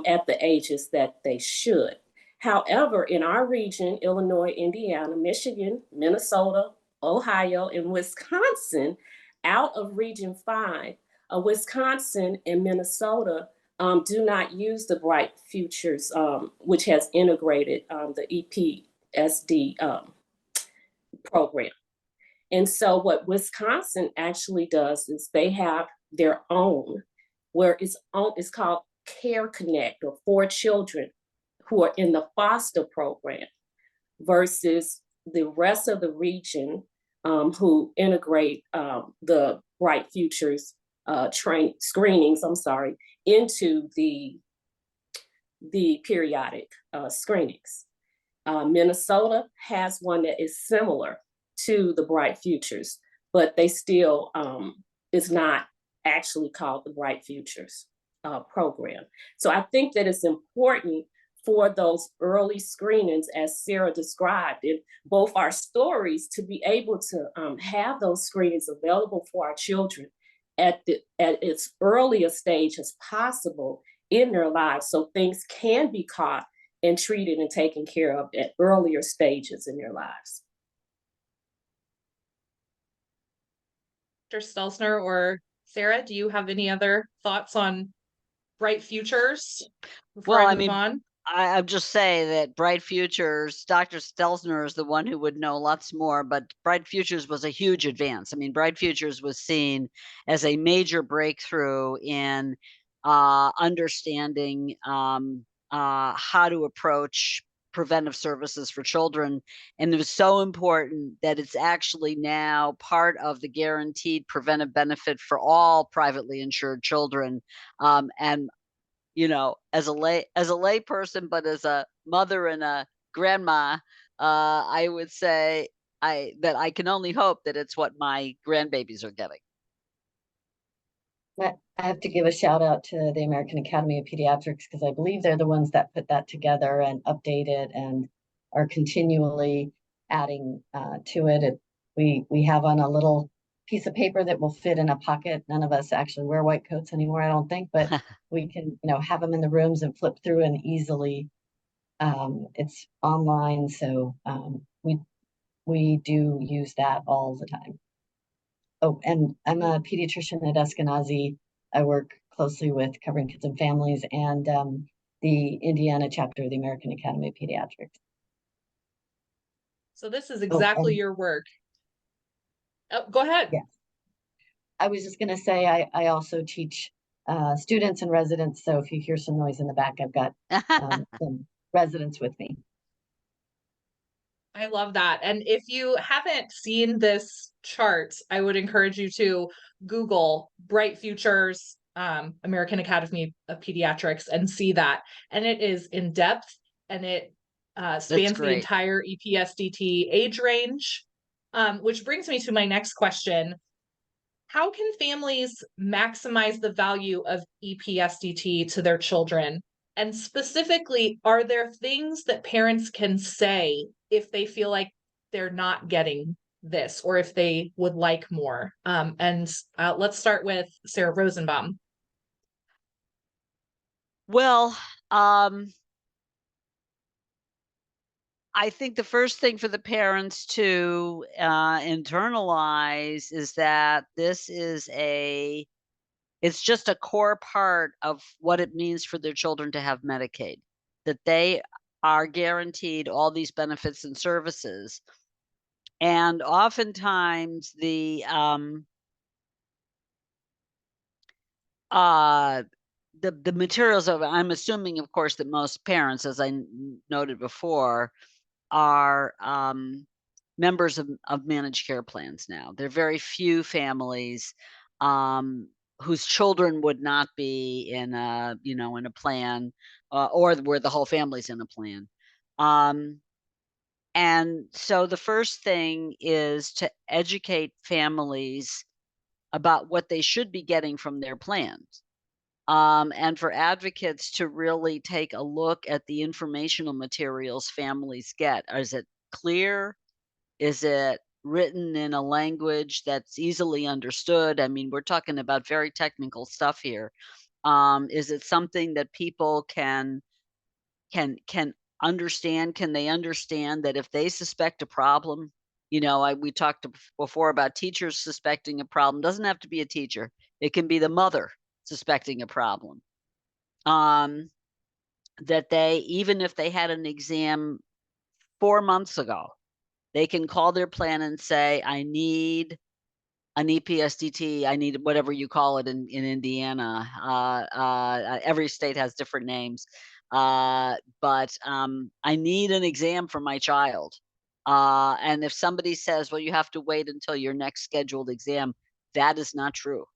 S4: at the ages that they should. However, in our region, Illinois, Indiana, Michigan, Minnesota, Ohio, and Wisconsin, out of Region 5, Wisconsin and Minnesota do not use the Bright Futures, which has integrated the EPSD program. And so what Wisconsin actually does is they have their own, where it's called Care Connect, or for children who are in the foster program, versus the rest of the region who integrate the Bright Futures screenings, into the periodic screenings. Minnesota has one that is similar to the Bright Futures, but they still is not actually called the Bright Futures program. So I think that it's important for those early screenings, as Sarah described in both our stories, to be able to have those screenings available for our children at its earliest stage as possible in their lives, so things can be caught and treated and taken care of at earlier stages in their lives.
S3: Dr. Stelzner or Sarah, do you have any other thoughts on Bright Futures before
S2: Well,
S3: I
S2: I
S3: move
S2: mean,
S3: on?
S2: I'll just say that Bright Futures, Dr. Stelzner is the one who would know lots more, but Bright Futures was a huge advance. I mean, Bright Futures was seen as a major breakthrough in understanding how to approach preventive services for children. And it was so important that it's actually now part of the guaranteed preventive benefit for all privately insured children. And you know, as a lay person, but as a mother and a grandma, I would say I can only hope that it's what my grandbabies are getting.
S5: I have to give a shout out to the American Academy of Pediatrics, because I believe they're the ones that put that together and update it and are continually adding to it. We have on a little piece of paper that will fit in a pocket. None of us actually wear white coats anymore, I don't think, but we can, have them in the rooms and flip through and easily. It's online, so we do use that all the time. Oh, and I'm a pediatrician at Eskenazi. I work closely with Covering Kids and Families and the Indiana chapter of the American Academy of Pediatrics.
S3: So this is exactly your work. Oh, go ahead.
S5: Yeah. I was just going to say, I also teach students and residents. So if you hear some noise in the back, I've got some residents with me.
S3: I love that. And if you haven't seen this chart, I would encourage you to Google Bright Futures, American Academy of Pediatrics, and see that. And it is in depth, and it spans the entire EPSDT age range, which brings me to my next question. How can families maximize the value of EPSDT to their children? And specifically, are there things that parents can say if they feel like they're not getting this, or if they would like more? Let's start with Sarah Rosenbaum.
S2: Well, I think the first thing for the parents to internalize is that this is it's just a core part of what it means for their children to have Medicaid, that they are guaranteed all these benefits and services. And oftentimes the materials of, I'm assuming, of course, that most parents, as I noted before, are members of managed care plans now. There are very few families whose children would not be in a, in a plan, or where the whole family's in a plan. And so the first thing is to educate families about what they should be getting from their plans. And for advocates to really take a look at the informational materials families get. Is it clear? Is it written in a language that's easily understood? I mean, we're talking about very technical stuff here. Is it something that people can understand? Can they understand that if they suspect a problem, we talked before about teachers suspecting a problem. Doesn't have to be a teacher. It can be the mother suspecting a problem. That they, even if they had an exam 4 months ago, they can call their plan and say, I need an EPSDT, I need whatever you call it in Indiana. Every state has different names. But I need an exam for my child. And if somebody says, well, you have to wait until your next scheduled exam, that is not true.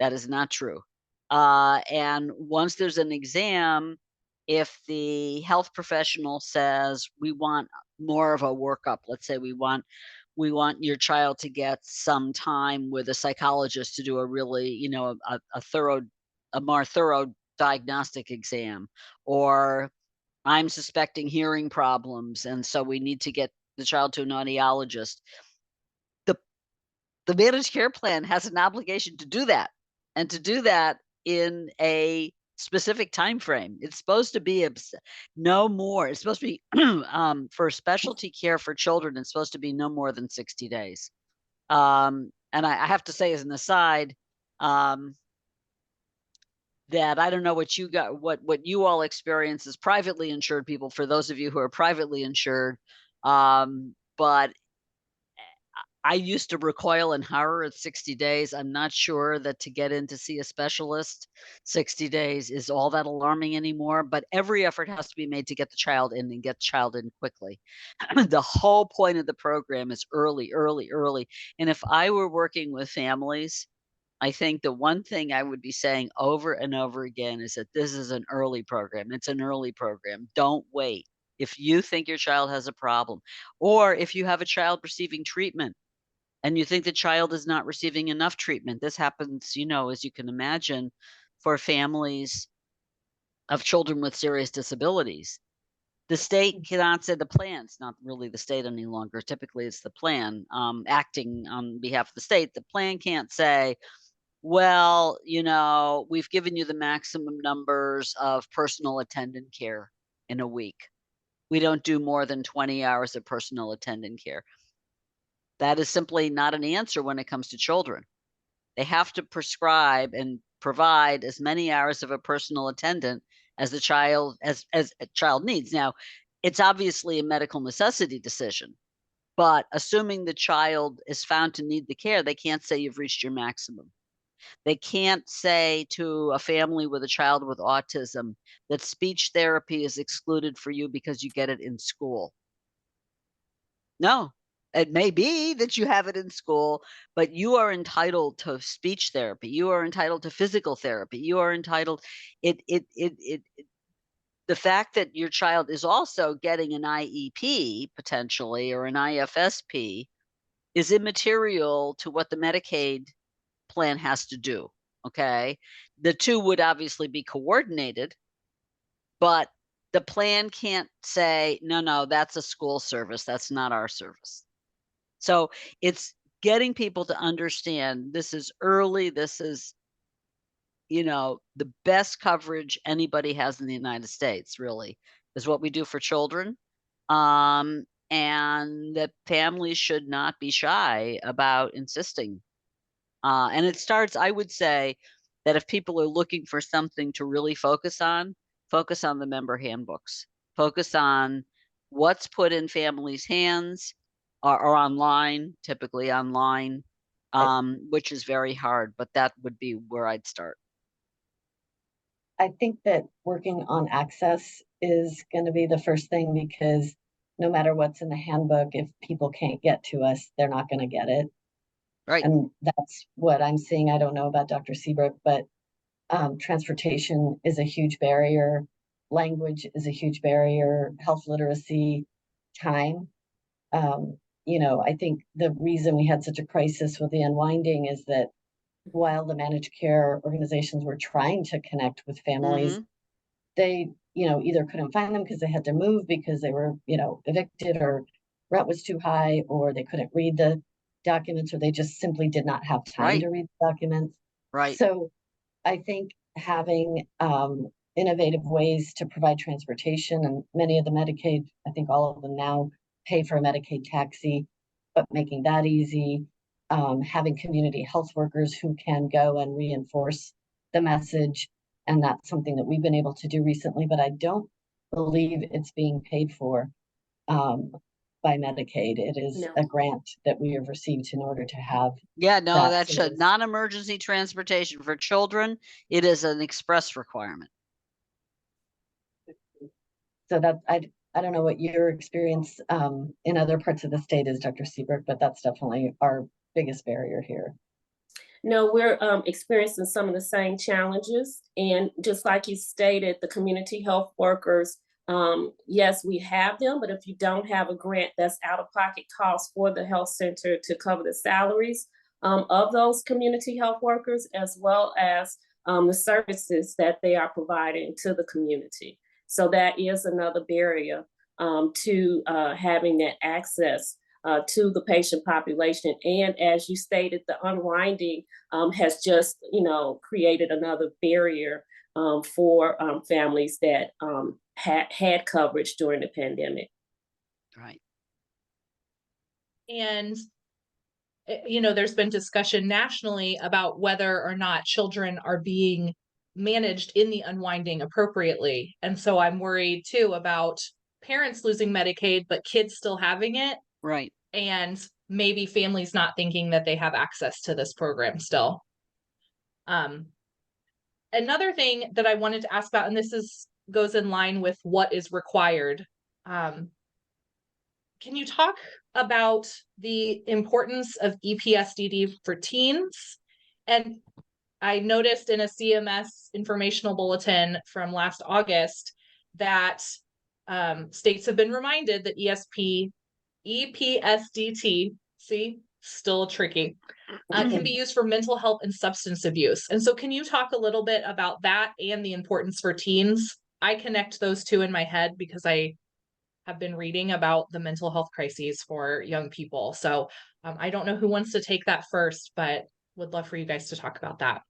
S2: That is not true. And once there's an exam, if the health professional says we want more of a workup, let's say we want your child to get some time with a psychologist to do a really, you know, a more thorough diagnostic exam, or I'm suspecting hearing problems, and so we need to get the child to an audiologist. The the managed care plan has an obligation to do that, and to do that in a specific time frame. It's supposed to be no more. It's supposed to be for specialty care for children. It's supposed to be no more than 60 days. And I have to say, as an aside, um, that I don't know what you got, what you all experience as privately insured people. For those of you who are privately insured, but I used to recoil in horror at 60 days. I'm not sure that to get in to see a specialist, 60 days is all that alarming anymore, but every effort has to be made to get the child in and get the child in quickly. The whole point of the program is early, early, early. And if I were working with families, I think the one thing I would be saying over and over again is that this is an early program. It's an early program. Don't wait. If you think your child has a problem, or if you have a child receiving treatment, and you think the child is not receiving enough treatment. This happens, you know, as you can imagine, for families of children with serious disabilities. The state cannot say, the plan's not really the state any longer. Typically, it's the plan acting on behalf of the state. The plan can't say, well, you know, we've given you the maximum numbers of personal attendant care in a week. We don't do more than 20 hours of personal attendant care. That is simply not an answer when it comes to children. They have to prescribe and provide as many hours of a personal attendant as the child as a child needs. Now, it's obviously a medical necessity decision, but assuming the child is found to need the care, they can't say you've reached your maximum. They can't say to a family with a child with autism that speech therapy is excluded for you because you get it in school. No, it may be that you have it in school, but you are entitled to speech therapy. You are entitled to physical therapy. You are entitled. The fact that your child is also getting an IEP potentially or an IFSP is immaterial to what the Medicaid plan has to do. Okay, the two would obviously be coordinated, but the plan can't say, no, that's a school service. That's not our service. So it's getting people to understand this is early. This is, you know, the best coverage anybody has in the United States, really, is what we do for children. And that families should not be shy about insisting. And it starts, I would say, that if people are looking for something to really focus on the member handbooks, focus on what's put in families' hands or online, typically online, which is very hard, but that would be where I'd start.
S5: I think that working on access is going to be the first thing, because no matter what's in the handbook, if people can't get to us, they're not going to get it.
S2: Right.
S5: And that's what I'm seeing. I don't know about Dr. Seabrook, but transportation is a huge barrier. Language is a huge barrier. Health literacy, time. You know, I think the reason we had such a crisis with the unwinding is that while the managed care organizations were trying to connect with families, they, you know, either couldn't find them because they had to move because they were, you know, evicted, or rent was too high, or they couldn't read the documents, or they just simply did not have time to read the documents.
S2: Right.
S5: So I think having innovative ways to provide transportation, and many of the Medicaid, I think all of them now pay for a Medicaid taxi, but making that easy, having community health workers who can go and reinforce the message. And that's something that we've been able to do recently, but I don't believe it's being paid for by Medicaid. It is a grant that we have received in order to have.
S2: Yeah, no, that's a non-emergency transportation for children. It is an express requirement.
S5: So that I don't know what your experience in other parts of the state is, Dr. Seabrook, but that's definitely our biggest barrier here.
S4: No, we're experiencing some of the same challenges. And just like you stated, the community health workers, yes, we have them, but if you don't have a grant, that's out of pocket cost for the health center to cover the salaries of those community health workers, as well as the services that they are providing to the community. So that is another barrier to having that access to the patient population. And as you stated, the unwinding has just, created another barrier for families that had coverage during the pandemic.
S2: Right.
S3: And there's been discussion nationally about whether or not children are being managed in the unwinding appropriately. And so I'm worried too about parents losing Medicaid, but kids still having it.
S2: Right.
S3: And maybe families not thinking that they have access to this program still. Another thing that I wanted to ask about, and this goes in line with what is required. Can you talk about the importance of EPSDD for teens? And I noticed in a CMS informational bulletin from last August that states have been reminded that EPSDT, see, still tricky, can be used for mental health and substance abuse. And so can you talk a little bit about that and the importance for teens? I connect those two in my head because I have been reading about the mental health crises for young people. So I don't know who wants to take that first, but would love for you guys to talk about that.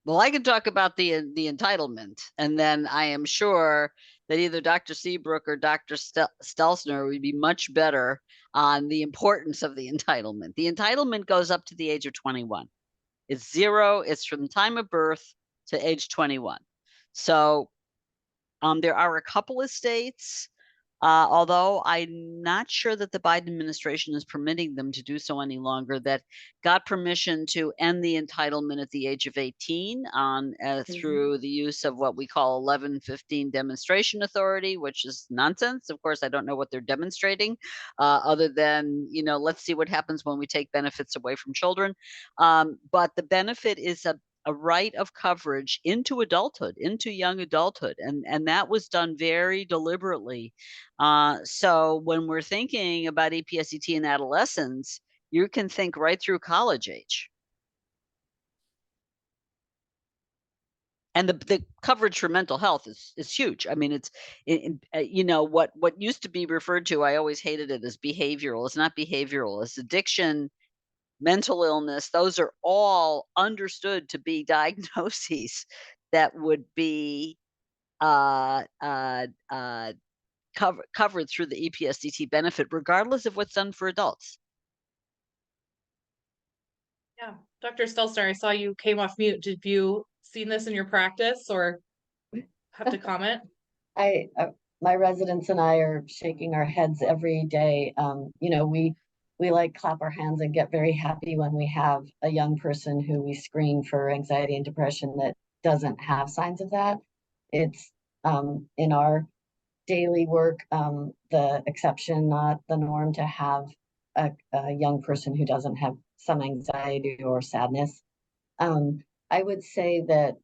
S2: Well, I can talk about the entitlement, and then I am sure that either Dr. Seabrook or Dr. Stelzner would be much better on the importance of the entitlement. The entitlement goes up to the age of 21. It's 0. It's from the time of birth to age 21. So there are a couple of states, although I'm not sure that the Biden administration is permitting them to do so any longer, that got permission to end the entitlement at the age of 18 through the use of what we call 1115 demonstration authority, which is nonsense. Of course, I don't know what they're demonstrating other than, let's see what happens when we take benefits away from children. But the benefit is a right of coverage into adulthood, into young adulthood. And that was done very deliberately. So when we're thinking about EPSDT in adolescents, you can think right through college age. And the coverage for mental health is huge. I mean, it's what used to be referred to, I always hated it as behavioral. It's not behavioral. It's addiction, mental illness. Those are all understood to be diagnoses that would be covered through the EPSDT benefit, regardless of what's done for adults.
S3: Yeah, Dr. Stelzner, I saw you came off mute. Did you seen this in your practice or have to comment?
S5: My residents and I are shaking our heads every day. We like clap our hands and get very happy when we have a young person who we screen for anxiety and depression that doesn't have signs of that. It's in our daily work, the exception, not the norm, to have a young person who doesn't have some anxiety or sadness. I would say that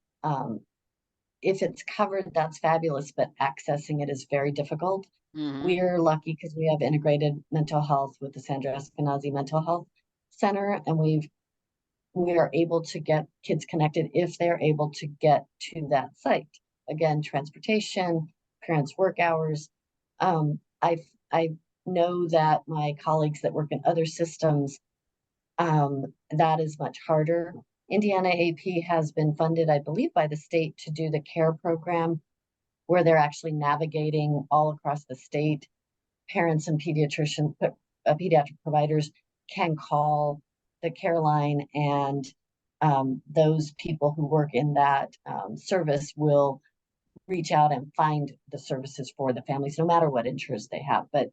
S5: if it's covered, that's fabulous, but accessing it is very difficult. We're lucky because we have integrated mental health with the Sandra Eskenazi Mental Health Center, and we are able to get kids connected if they're able to get to that site. Again, transportation, parents' work hours. I know that my colleagues that work in other systems, that is much harder. Indiana AP has been funded, I believe, by the state to do the CARE program, where they're actually navigating all across the state. Parents and pediatric providers can call the CARE line, and those people who work in that service will reach out and find the services for the families, no matter what insurance they have. But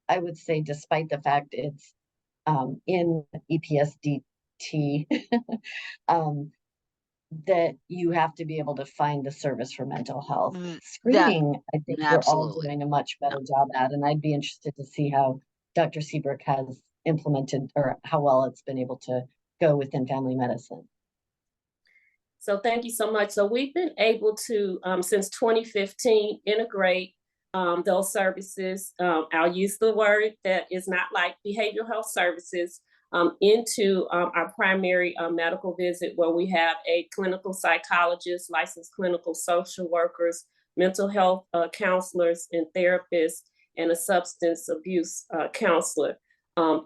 S5: I would say, despite the fact it's in EPSDT, that you have to be able to find the service for mental health. Screening, I think we're all doing a much better job at, and I'd be interested to see how Dr. Seabrook has implemented, or how well it's been able to go within family medicine.
S4: So thank you so much. So we've been able to, since 2015, integrate those services. I'll use the word that is not like behavioral health services into our primary medical visit, where we have a clinical psychologist, licensed clinical social workers, mental health counselors and therapists, and a substance abuse counselor.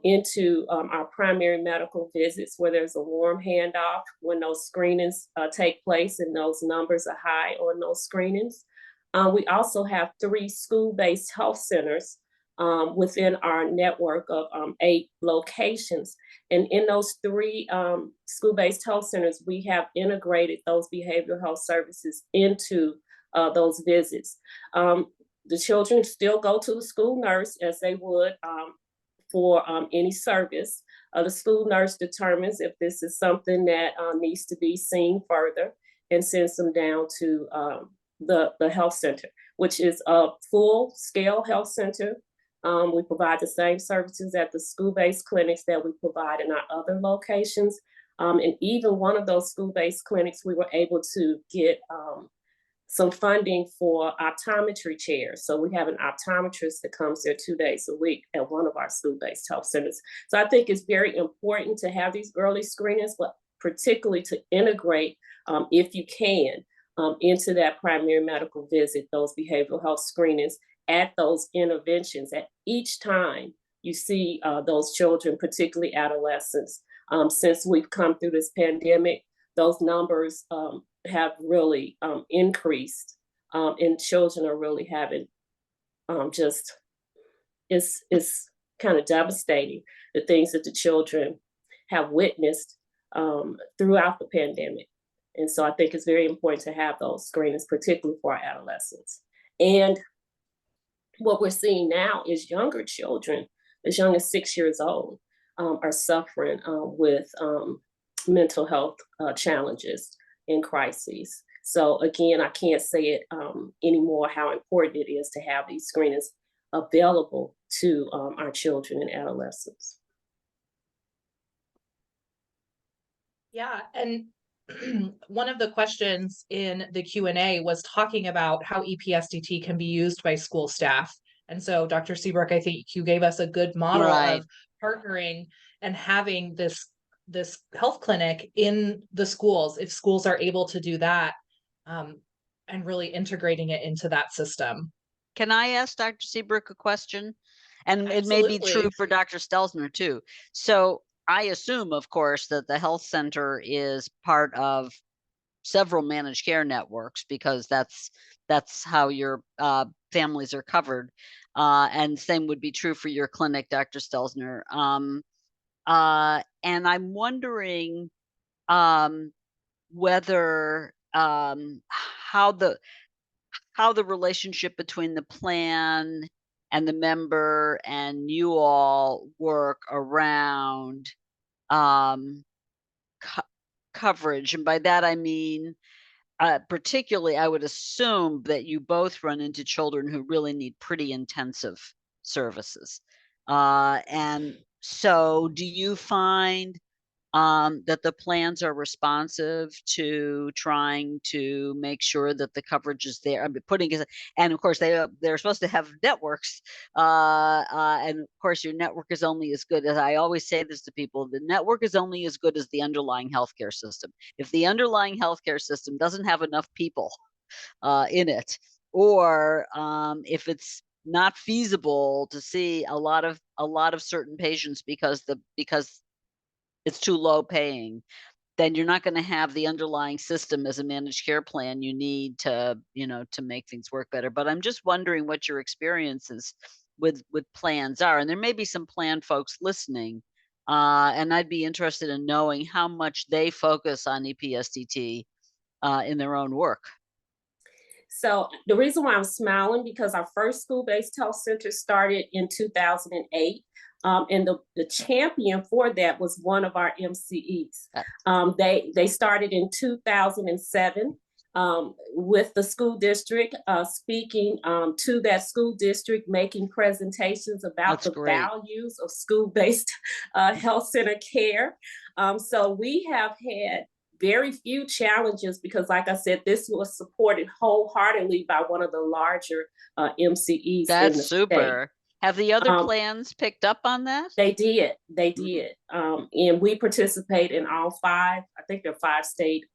S4: Into our primary medical visits, where there's a warm handoff when those screenings take place and those numbers are high on those screenings. We also have 3 school-based health centers within our network of 8 locations. And in those 3 school-based health centers, we have integrated those behavioral health services into those visits. The children still go to the school nurse as they would for any service. The school nurse determines if this is something that needs to be seen further and sends them down to the health center, which is a full-scale health center. We provide the same services at the school-based clinics that we provide in our other locations. And even one of those school-based clinics, we were able to get some funding for optometry chairs. So we have an optometrist that comes there 2 days a week at one of our school-based health centers. So I think it's very important to have these early screenings, but particularly to integrate, if you can, into that primary medical visit, those behavioral health screenings at those interventions at each time you see those children, particularly adolescents. Since we've come through this pandemic, those numbers have really increased, and children are really having just, it's kind of devastating, the things that the children have witnessed throughout the pandemic. And so I think it's very important to have those screenings, particularly for our adolescents. And what we're seeing now is younger children, as young as 6 years old, are suffering with mental health challenges and crises. So again, I can't say it anymore how important it is to have these screenings available to our children and adolescents.
S3: Yeah, and one of the questions in the Q&A was talking about how EPSDT can be used by school staff. And so Dr. Seabrook, I think you gave us a good model of partnering and having this health clinic in the schools, if schools are able to do that, and really integrating it into that system.
S2: Can I ask Dr. Seabrook a question? And it may
S3: Absolutely.
S2: be true for Dr. Stelzner too. So I assume, of course, that the health center is part of several managed care networks, because that's how your families are covered. And same would be true for your clinic, Dr. Stelzner. And I'm wondering whether how the relationship between the plan and the member and you all work around coverage. And by that, I mean, particularly, I would assume that you both run into children who really need pretty intensive services. And so do you find that the plans are responsive to trying to make sure that the coverage is there? I mean, and of course they're supposed to have networks, and of course your network is only as good as, I always say this to people, the network is only as good as the underlying healthcare system. If the underlying healthcare system doesn't have enough people in it, or if it's not feasible to see a lot of certain patients because it's too low paying, then you're not going to have the underlying system as a managed care plan you need to, to make things work better. But I'm just wondering what your experiences with plans are. And there may be some plan folks listening, and I'd be interested in knowing how much they focus on EPSDT in their own work.
S4: So the reason why I'm smiling, because our first school-based health center started in 2008. And the champion for that was one of our MCEs. They started in 2007. with the school district, speaking to that school district, making presentations about
S2: That's
S4: the
S2: great.
S4: values of school-based health center care. So we have had very few challenges because, like I said, this was supported wholeheartedly by one of the larger MCEs in
S2: That's
S4: the state.
S2: super. Have the other
S4: Um,
S2: plans picked up on that?
S4: They did.
S2: Mhm.
S4: And we participate in all 5. I think there are 5 state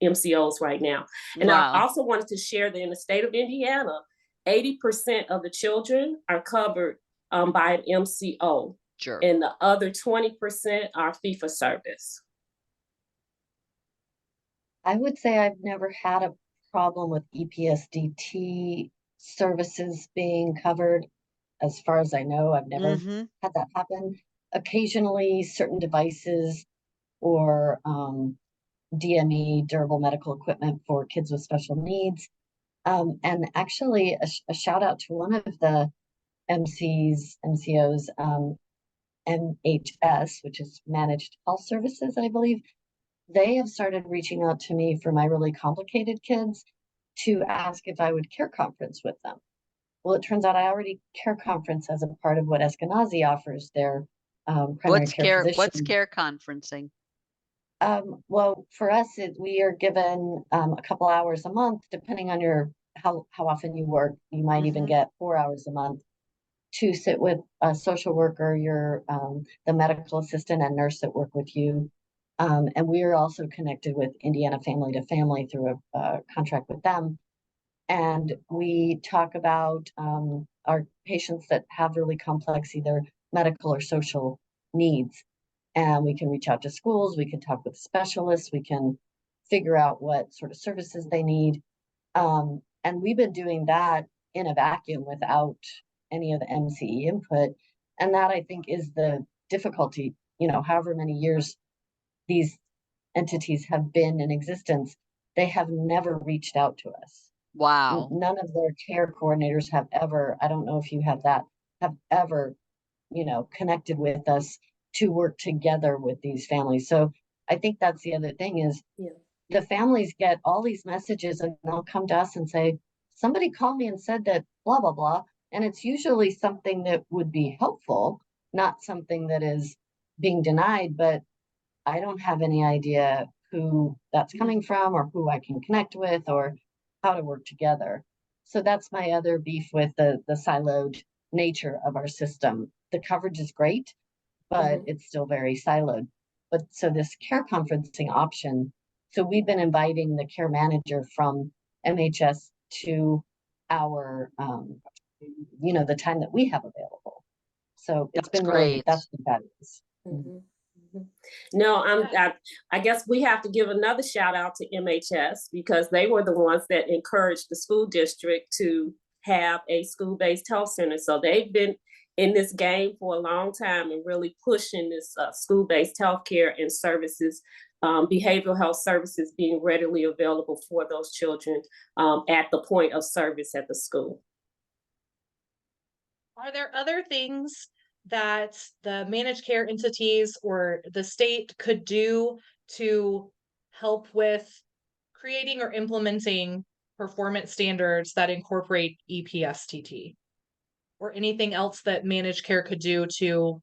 S4: MCOs right now. And I
S2: Wow,
S4: also wanted to share that in the state of Indiana, 80% of the children are covered by an MCO,
S2: sure.
S4: and the other 20% are fee for service.
S5: I would say I've never had a problem with EPSDT services being covered. As far as I know, I've never
S2: Mm-hmm.
S5: had that happen. Occasionally, certain devices or DME, durable medical equipment for kids with special needs. And actually, a shout out to one of the MCOs, MHS, which is Managed Health Services, I believe. They have started reaching out to me for my really complicated kids to ask if I would care conference with them. Well, it turns out I already care conference as a part of what Eskenazi offers their primary care
S2: What's
S5: physician.
S2: care conferencing?
S5: Well, for us, we are given a couple hours a month, depending on your how often you work. You might even
S2: Mhm.
S5: get 4 hours a month to sit with a social worker, your the medical assistant and nurse that work with you. And we are also connected with Indiana Family to Family through a contract with them. And we talk about our patients that have really complex either medical or social needs. And we can reach out to schools, we can talk with specialists, we can figure out what sort of services they need. And we've been doing that in a vacuum without any of the MCE input. And that I think is the difficulty, however many years these entities have been in existence, they have never reached out to us.
S2: Wow.
S5: None of their care coordinators have ever, I don't know if you have that, have ever, connected with us to work together with these families. So I think that's the other thing is
S4: Yeah.
S5: the families get all these messages and they'll come to us and say, somebody called me and said that blah, blah, blah. And it's usually something that would be helpful, not something that is being denied, but I don't have any idea who that's coming from or who I can connect with or how to work together. So that's my other beef with the siloed nature of our system. The coverage is great, but it's still very siloed. But so this care conferencing option, so we've been inviting the care manager from MHS to our, the time that we have available. So it's
S2: That's
S5: been really,
S2: great.
S5: that's been fabulous.
S4: No, I guess we have to give another shout out to MHS because they were the ones that encouraged the school district to have a school-based health center. So they've been in this game for a long time and really pushing this school-based healthcare and services, behavioral health services being readily available for those children at the point of service at the school.
S3: Are there other things that the managed care entities or the state could do to help with creating or implementing performance standards that incorporate EPSTT? Or anything else that managed care could do to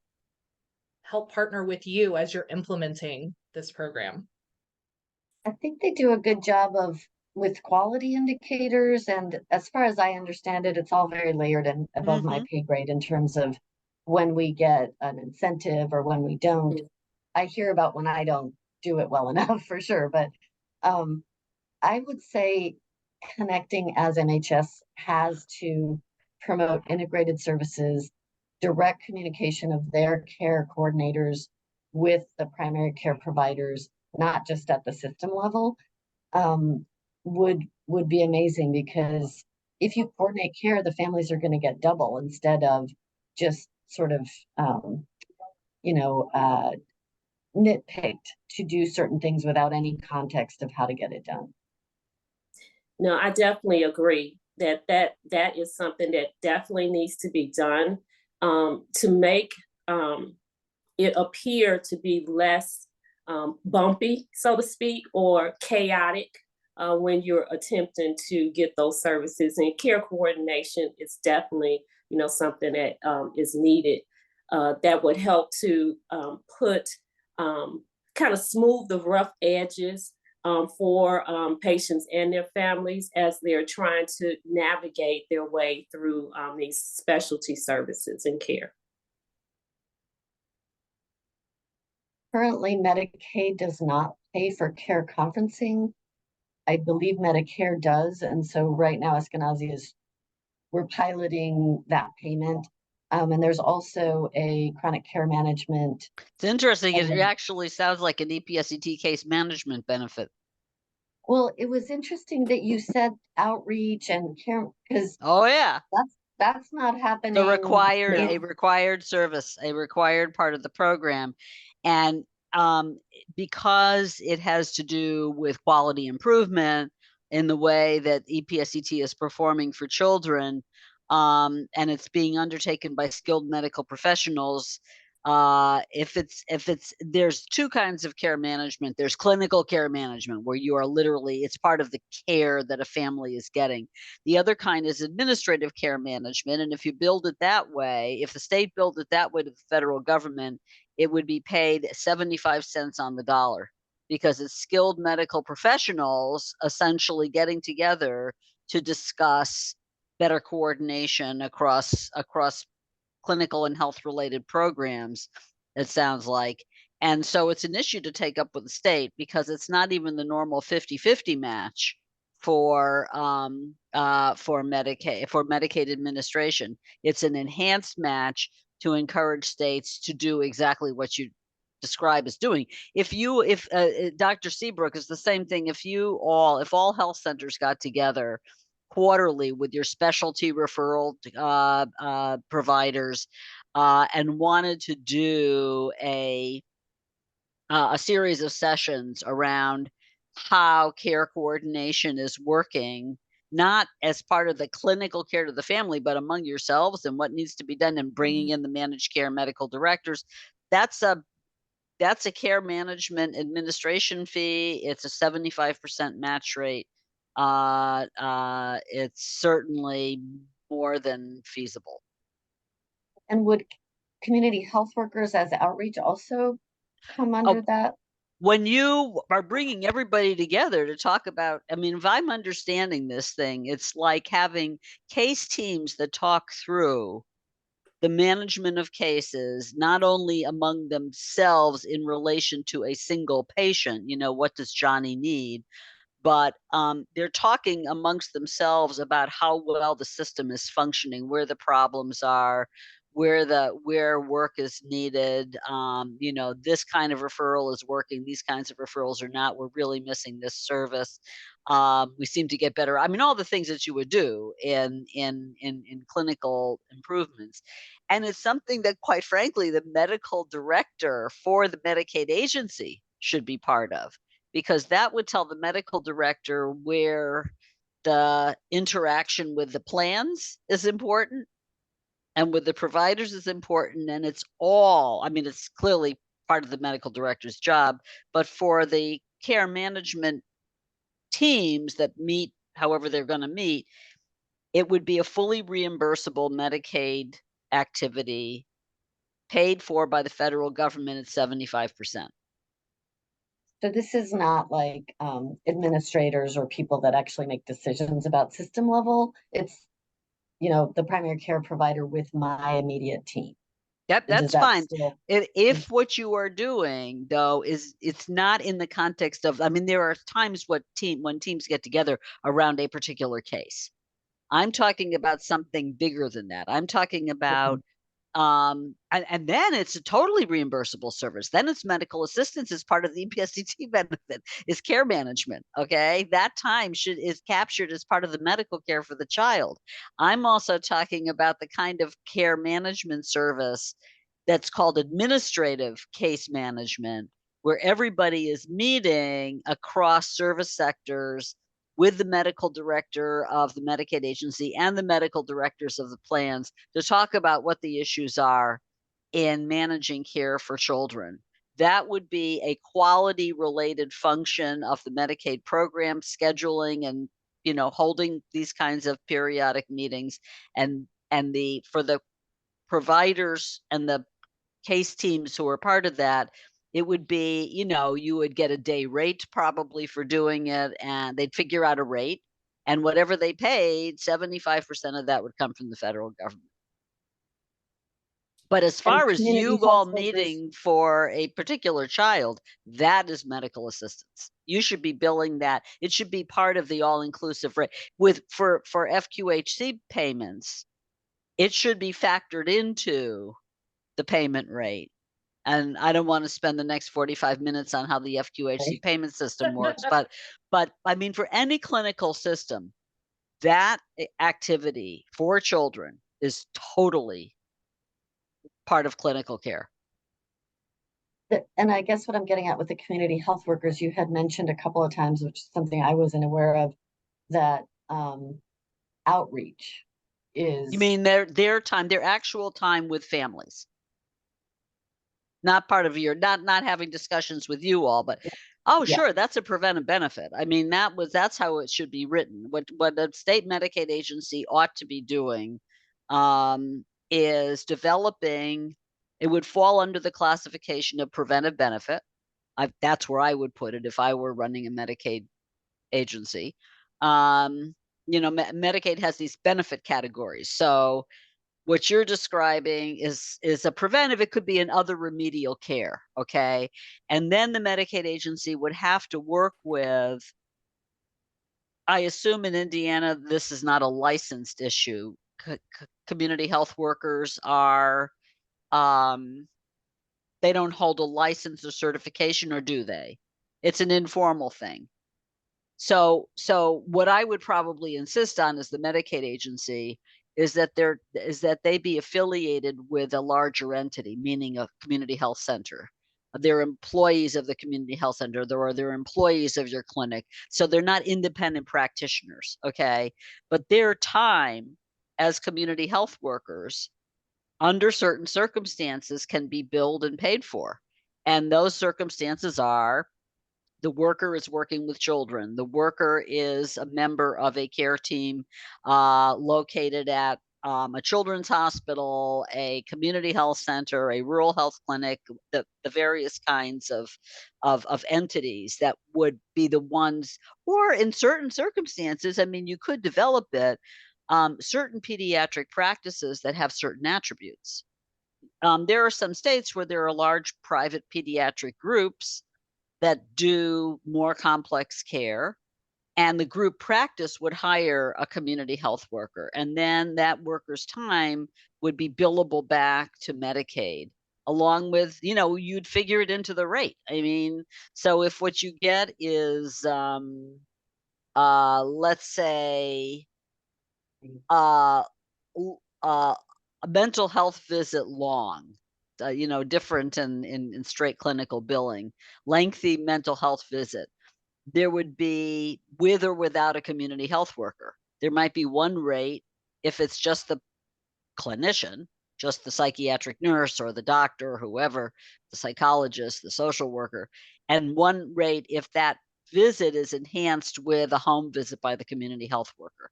S3: help partner with you as you're implementing this program?
S5: I think they do a good job with quality indicators. And as far as I understand it, it's all very layered and above my pay grade in terms of when we get an incentive or when we don't. I hear about when I don't do it well enough for sure. But I would say connecting as MHS has to promote integrated services, direct communication of their care coordinators with the primary care providers, not just at the system level, would be amazing because if you coordinate care, the families are going to get double instead of just sort of, nitpicked to do certain things without any context of how to get it done.
S4: No, I definitely agree that is something that definitely needs to be done to make it appear to be less bumpy, so to speak, or chaotic when you're attempting to get those services. And care coordination is definitely, something that is needed. That would help to put kind of smooth the rough edges for patients and their families as they're trying to navigate their way through these specialty services and care.
S5: Currently, Medicaid does not pay for care conferencing. I believe Medicare does, and so right now we're piloting that payment. And there's also a chronic care management.
S2: It's interesting. It
S5: And-
S2: actually sounds like an EPSET case management benefit.
S5: Well, it was interesting that you said outreach and care, because
S2: Oh yeah,
S5: that's not happening.
S2: a required
S4: No.
S2: service, a required part of the program, and because it has to do with quality improvement in the way that EPSET is performing for children, and it's being undertaken by skilled medical professionals. If it's there's two kinds of care management. There's clinical care management, where you are literally, it's part of the care that a family is getting. The other kind is administrative care management, and if you build it that way, if the state built it that way to the federal government, it would be paid 75 cents on the dollar, because it's skilled medical professionals essentially getting together to discuss better coordination across clinical and health related programs, it sounds like. And so it's an issue to take up with the state, because it's not even the normal 50-50 match for Medicaid administration. It's an enhanced match to encourage states to do exactly what you describe as doing. If Dr. Seabrook, is the same thing. If all health centers got together quarterly with your specialty referral providers and wanted to do a series of sessions around how care coordination is working, not as part of the clinical care to the family, but among yourselves and what needs to be done, and bringing in the managed care medical directors. That's a care management administration fee. It's a 75% match rate. It's certainly more than feasible.
S5: And would community health workers as outreach also come under that?
S2: When you are bringing everybody together to talk about, I mean, if I'm understanding this thing, it's like having case teams that talk through the management of cases, not only among themselves in relation to a single patient, what does Johnny need, but they're talking amongst themselves about how well the system is functioning, where the problems are, where work is needed. This kind of referral is working, these kinds of referrals are not. We're really missing this service. We seem to get better. I mean, all the things that you would do in clinical improvements. And it's something that, quite frankly, the medical director for the Medicaid agency should be part of, because that would tell the medical director where the interaction with the plans is important and with the providers is important. And it's clearly part of the medical director's job, but for the care management teams that meet however they're going to meet, it would be a fully reimbursable Medicaid activity paid for by the federal government at 75%.
S5: So this is not like administrators or people that actually make decisions about system level. It's, the primary care provider with my immediate team.
S2: Yep,
S5: Does
S2: that's
S5: that
S2: fine.
S5: still-
S2: If what you are doing, though, is it's not in the context of, I mean, there are times when teams get together around a particular case. I'm talking about something bigger than that. I'm talking about and then it's a totally reimbursable service. Then it's medical assistance as part of the EPSET benefit, is care management. Okay, that time is captured as part of the medical care for the child. I'm also talking about the kind of care management service that's called administrative case management, where everybody is meeting across service sectors with the medical director of the Medicaid agency and the medical directors of the plans to talk about what the issues are in managing care for children. that would be a quality related function of the Medicaid program, scheduling and, you know, holding these kinds of periodic meetings, and for the providers and the case teams who are part of that, it would be, you know, you would get a day rate probably for doing it, and they'd figure out a rate, and whatever they paid, 75% of that would come from the federal government. But as
S5: And
S2: far as
S5: community
S2: you
S5: health
S2: all
S5: workers-
S2: meeting for a particular child, that is medical assistance. You should be billing that. It should be part of the all-inclusive rate. For FQHC payments, it should be factored into the payment rate. And I don't want to spend the next 45 minutes on how the FQHC
S5: Right.
S2: payment system works, but I mean, for any clinical system, that activity for children is totally part of clinical care.
S5: And I guess what I'm getting at with the community health workers, you had mentioned a couple of times, which is something I wasn't aware of, that outreach is.
S2: You mean their time, their actual time with families? Not part of your, not having discussions with you all, but oh,
S5: Yeah.
S2: sure, that's a preventive benefit. I mean, that's how it should be written. What the state Medicaid agency ought to be doing is developing. It would fall under the classification of preventive benefit. That's where I would put it if I were running a Medicaid agency. You know, Medicaid has these benefit categories. So what you're describing is a preventive. It could be an other remedial care, okay? And then the Medicaid agency would have to work with, I assume in Indiana, this is not a licensed issue. Community health workers are, they don't hold a license or certification, or do they? It's an informal thing. So what I would probably insist on as the Medicaid agency is that they be affiliated with a larger entity, meaning a community health center. They're employees of the community health center, or they're employees of your clinic. So they're not independent practitioners, okay? But their time as community health workers, under certain circumstances, can be billed and paid for. And those circumstances are: the worker is working with children, the worker is a member of a care team located at a children's hospital, a community health center, a rural health clinic, the various kinds of entities that would be the ones, or in certain circumstances, I mean, you could develop it, certain pediatric practices that have certain attributes. There are some states where there are large private pediatric groups that do more complex care, and the group practice would hire a community health worker, and then that worker's time would be billable back to Medicaid, along with, you know, you'd figure it into the rate. I mean, so if what you get is let's say a mental health visit long, you know, different in straight clinical billing, lengthy mental health visit, there would be, with or without a community health worker, there might be one rate if it's just the clinician, just the psychiatric nurse or the doctor, or whoever, the psychologist, the social worker, and one rate if that visit is enhanced with a home visit by the community health worker.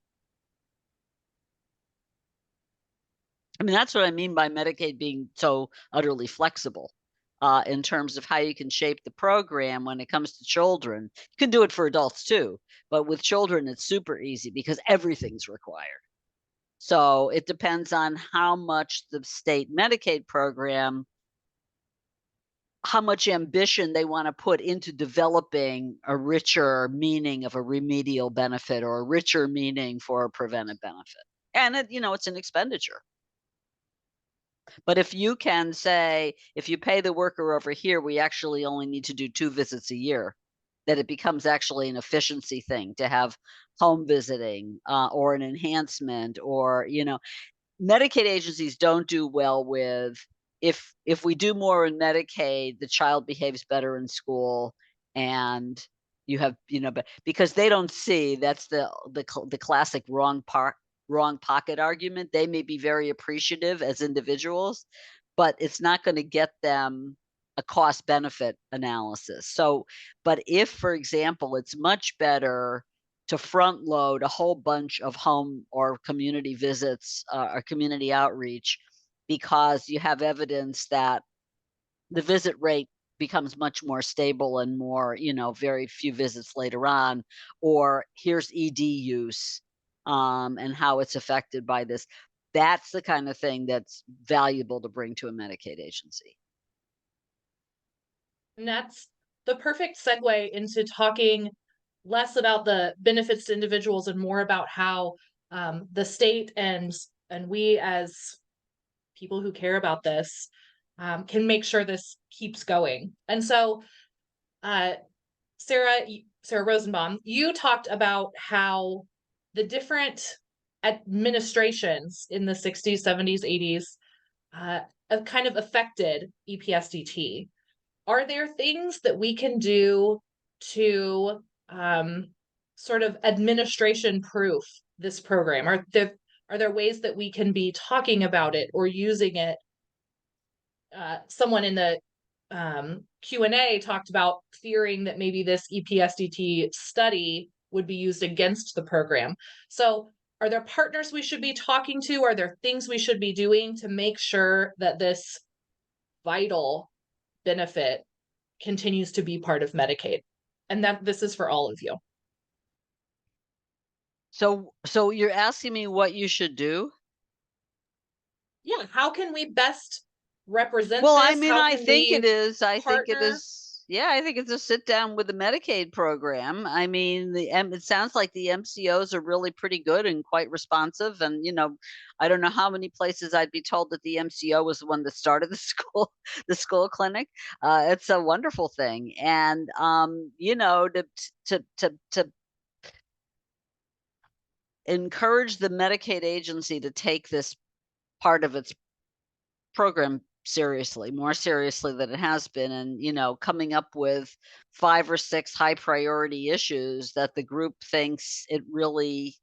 S2: I mean, that's what I mean by Medicaid being so utterly flexible in terms of how you can shape the program when it comes to children. You can do it for adults too, but with children, it's super easy because everything's required. So it depends on how much the state Medicaid program, how much ambition they want to put into developing a richer meaning of a remedial benefit, or a richer meaning for a preventive benefit. And it, you know, it's an expenditure. But if you can say, if you pay the worker over here, we actually only need to do 2 visits a year, that it becomes actually an efficiency thing to have home visiting or an enhancement, or, you know, Medicaid agencies don't do well with, if we do more in Medicaid, the child behaves better in school, and you have, you know, but because they don't see, that's the classic wrong pocket argument. They may be very appreciative as individuals, but it's not going to get them a cost benefit analysis. So, but if, for example, it's much better to front load a whole bunch of home or community visits or community outreach because you have evidence that the visit rate becomes much more stable and more, very few visits later on, or here's ED use and how it's affected by this. That's the kind of thing that's valuable to bring to a Medicaid agency.
S3: And that's the perfect segue into talking less about the benefits to individuals and more about how the state and we as people who care about this can make sure this keeps going. And so, Sarah Rosenbaum, you talked about how the different administrations in the 60s, 70s, 80s have kind of affected EPSDT. Are there things that we can do to sort of administration proof this program? Are there ways that we can be talking about it or using it? Someone in the Q&A talked about fearing that maybe this EPSDT study would be used against the program. So are there partners we should be talking to? Are there things we should be doing to make sure that this vital benefit continues to be part of Medicaid? And that this is for all of you.
S2: So you're asking me what you should do?
S3: Yeah, how can we best represent
S2: Well,
S3: this?
S2: I mean,
S3: How
S2: I
S3: can
S2: think
S3: we
S2: it is. I think it
S3: partner?
S2: is. Yeah, I think it's a sit down with the Medicaid program. I mean, it sounds like the MCOs are really pretty good and quite responsive. And I don't know how many places I'd be told that the MCO was the one that started the school clinic. It's a wonderful thing, and to encourage the Medicaid agency to take this part of its program seriously, more seriously than it has been, and coming up with 5 or 6 high priority issues that the group thinks it really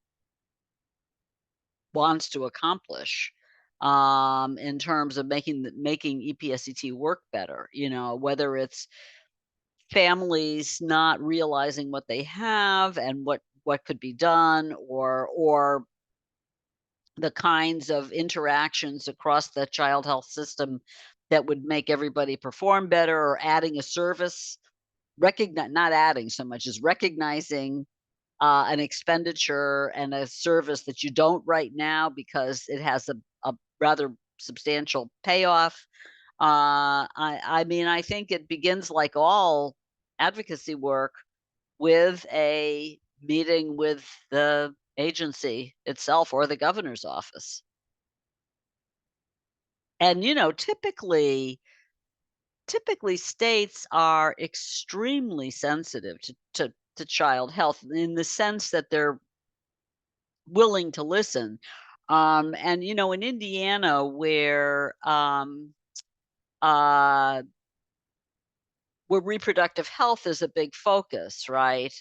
S2: wants to accomplish in terms of making EPSDT work better, whether it's families not realizing what they have and what could be done, or the kinds of interactions across the child health system that would make everybody perform better, or adding a service, not adding so much as recognizing an expenditure and a service that you don't right now because it has a rather substantial payoff. I mean, I think it begins, like all advocacy work, with a meeting with the agency itself or the governor's office. And typically states are extremely sensitive to child health, in the sense that they're willing to listen. And in Indiana, where reproductive health is a big focus, right?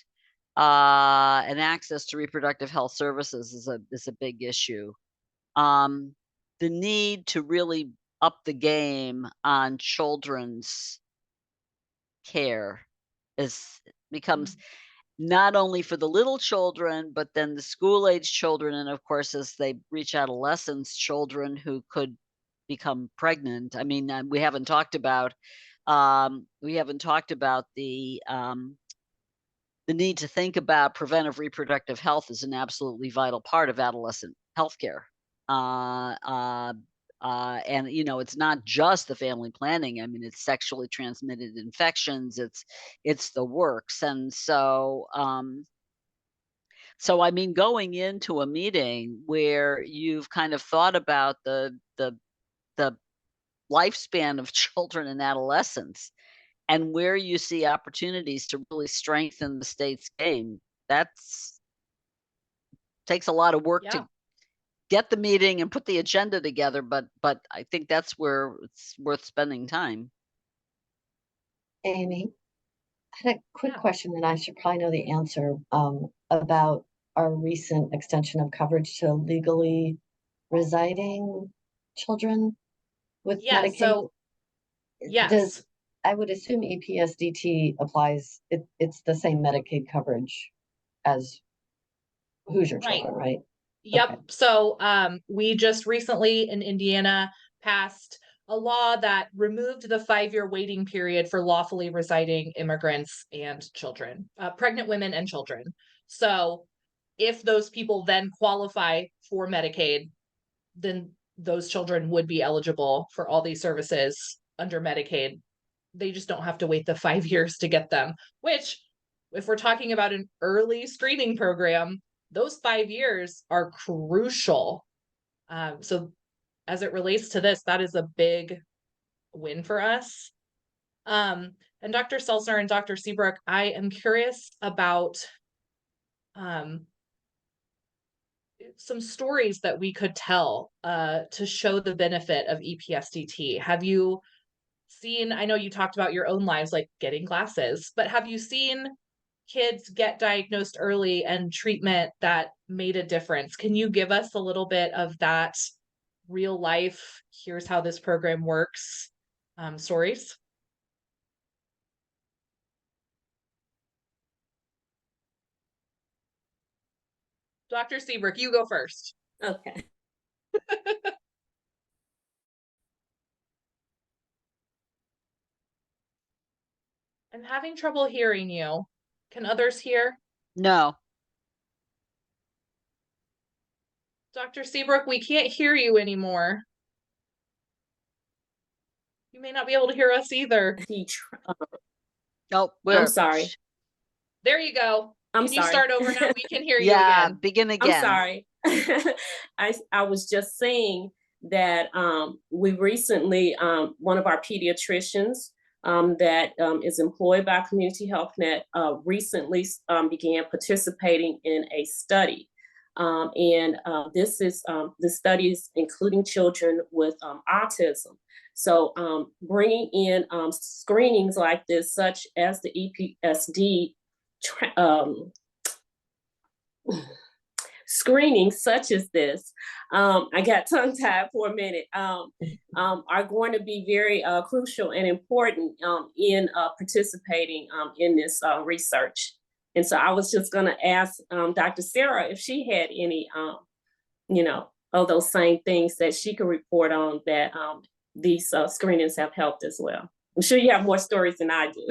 S2: And access to reproductive health services is a big issue. The need to really up the game on children's care becomes not only for the little children, but then the school age children, and of course, as they reach adolescence, children who could become pregnant. I mean, we haven't talked about the need to think about preventive reproductive health as an absolutely vital part of adolescent healthcare. And it's not just the family planning. I mean, it's sexually transmitted infections. It's the works. And so I mean, going into a meeting where you've kind of thought about the lifespan of children and adolescents, and where you see opportunities to really strengthen the state's game, takes a lot of work to get the meeting and put the agenda together, but I think that's where it's worth spending time.
S5: Amy, I had a quick question, and I should probably know the answer, about our recent extension of coverage to legally residing children with Medicaid.
S3: So yes.
S5: I would assume EPSDT applies, it's the same Medicaid coverage as Hoosier
S3: Right.
S5: children, right?
S3: Yep.
S5: Okay.
S3: So we just recently in Indiana passed a law that removed the 5-year waiting period for lawfully residing immigrants and children, pregnant women and children. So if those people then qualify for Medicaid, then those children would be eligible for all these services under Medicaid. They just don't have to wait the 5 years to get them, which, if we're talking about an early screening program, those 5 years are crucial. So as it relates to this, that is a big win for us. And Dr. Stelzner and Dr. Seabrook, I am curious about some stories that we could tell to show the benefit of EPSDT. Have you seen, I know you talked about your own lives, like getting glasses, but have you seen kids get diagnosed early and treatment that made a difference? Can you give us a little bit of that real life, here's how this program works, stories? Dr. Seabrook, you go first.
S4: Okay.
S3: I'm having trouble hearing you. Can others hear?
S2: No.
S3: Dr. Seabrook, we can't hear you anymore. You may not be able to hear us either.
S2: Oh,
S4: I'm sorry.
S3: There you go.
S4: I'm
S3: Can you
S4: sorry.
S3: start over now? We can hear you
S2: yeah,
S3: again.
S2: begin
S4: I'm
S2: again.
S4: sorry. I was just saying that we recently, one of our pediatricians that is employed by Community Health Net recently began participating in a study. This is the studies including children with autism. So bringing in screenings like this, such as the EPSD screenings such as this, I got tongue tied for a minute, are going to be very crucial and important in participating in this research. And so I was just going to ask Dr. Sarah if she had any, of those same things that she could report on that these screenings have helped as well. I'm sure you have more stories than I do.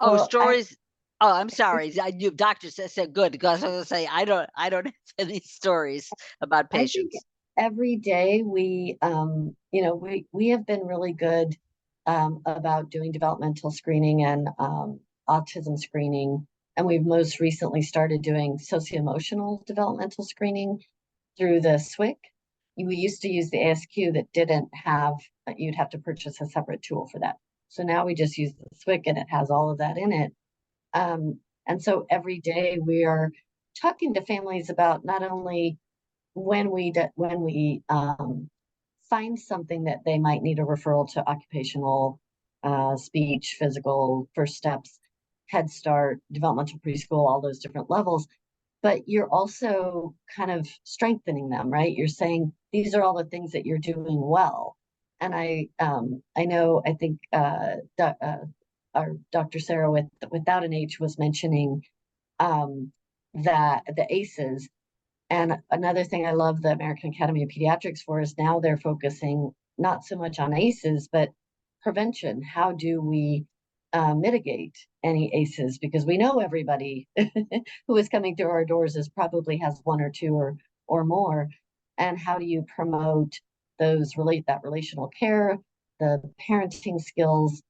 S2: Oh,
S5: Well,
S2: stories. Oh, I'm sorry. You doctor said good because I was gonna say I don't have any stories about
S5: I think
S2: patients.
S5: every day we have been really good about doing developmental screening and autism screening, and we've most recently started doing socio-emotional developmental screening through the SWIC. We used to use the ASQ that didn't have, you'd have to purchase a separate tool for that. So now we just use the SWIC and it has all of that in it. And so every day we are talking to families about not only when we find something that they might need a referral to occupational, speech, physical, first steps, Head Start, developmental preschool, all those different levels, but you're also kind of strengthening them, right? You're saying, these are all the things that you're doing well. And I think our Dr. Sarah without an H was mentioning that the ACEs. And another thing I love the American Academy of Pediatrics for is now they're focusing not so much on ACEs, but prevention. How do we mitigate any ACEs? Because we know everybody who is coming through our doors probably has one or two or more. And how do you promote that relational care, the parenting skills,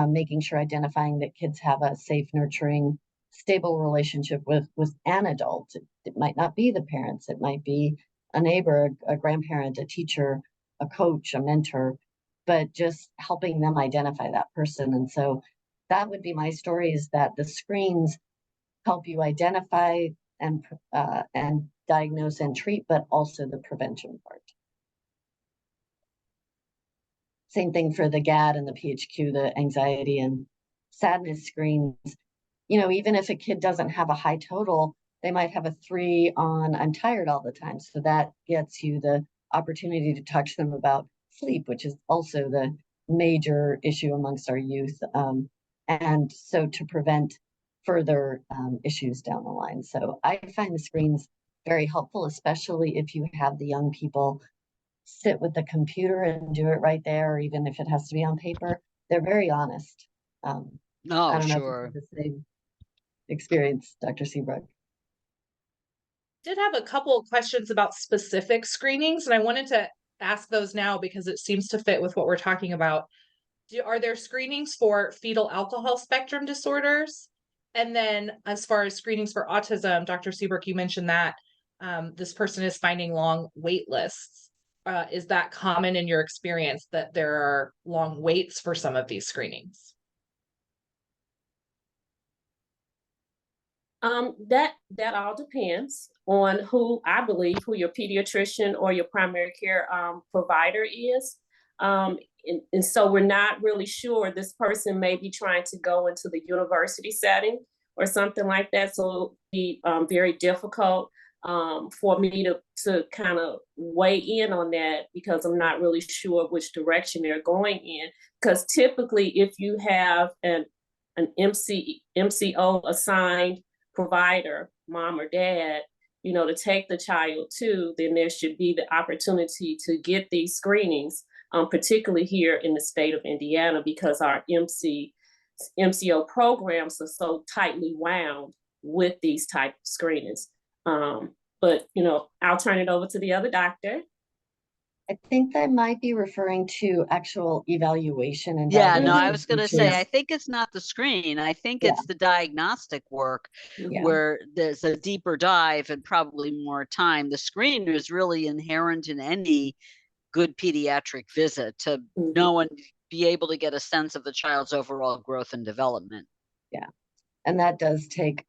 S5: making sure identifying that kids have a safe, nurturing, stable relationship with an adult. It might not be the parents, it might be a neighbor, a grandparent, a teacher, a coach, a mentor, but just helping them identify that person. And so that would be my story, is that the screens help you identify and diagnose and treat, but also the prevention part. Same thing for the GAD and the PHQ, the anxiety and sadness screens. Even if a kid doesn't have a high total, they might have a 3 on I'm tired all the time. So that gets you the opportunity to talk to them about sleep, which is also the major issue amongst our youth. And so to prevent further issues down the line. So I find the screens very helpful, especially if you have the young people sit with the computer and do it right there, or even if it has to be on paper. They're very honest. I
S2: Oh,
S5: don't know if you
S2: sure.
S5: have the same experience, Dr. Seabrook.
S3: Did have a couple of questions about specific screenings, and I wanted to ask those now because it seems to fit with what we're talking about. Are there screenings for fetal alcohol spectrum disorders? And then as far as screenings for autism, Dr. Seabrook, you mentioned that this person is finding long wait lists. Is that common in your experience that there are long waits for some of these screenings?
S4: That all depends on who, I believe, who your pediatrician or your primary care provider is. And so we're not really sure. This person may be trying to go into the university setting or something like that. So it'll be very difficult for me to kind of weigh in on that because I'm not really sure which direction they're going in. Because typically, if you have an MCO assigned provider, mom or dad, to take the child to, then there should be the opportunity to get these screenings, particularly here in the state of Indiana, because our MCO programs are so tightly wound with these type of screenings. But I'll turn it over to the other doctor.
S5: I think they might be referring to actual evaluation and
S2: Yeah, no, I
S5: diagnosis,
S2: was going to
S5: which
S2: say,
S5: is-
S2: I think it's not the screen. I think
S5: Yeah.
S2: it's the diagnostic work
S5: yeah,
S2: where there's a deeper dive and probably more time. The screen is really inherent in any good pediatric visit to
S4: Mhm.
S2: know and be able to get a sense of the child's overall growth and development.
S5: and that does take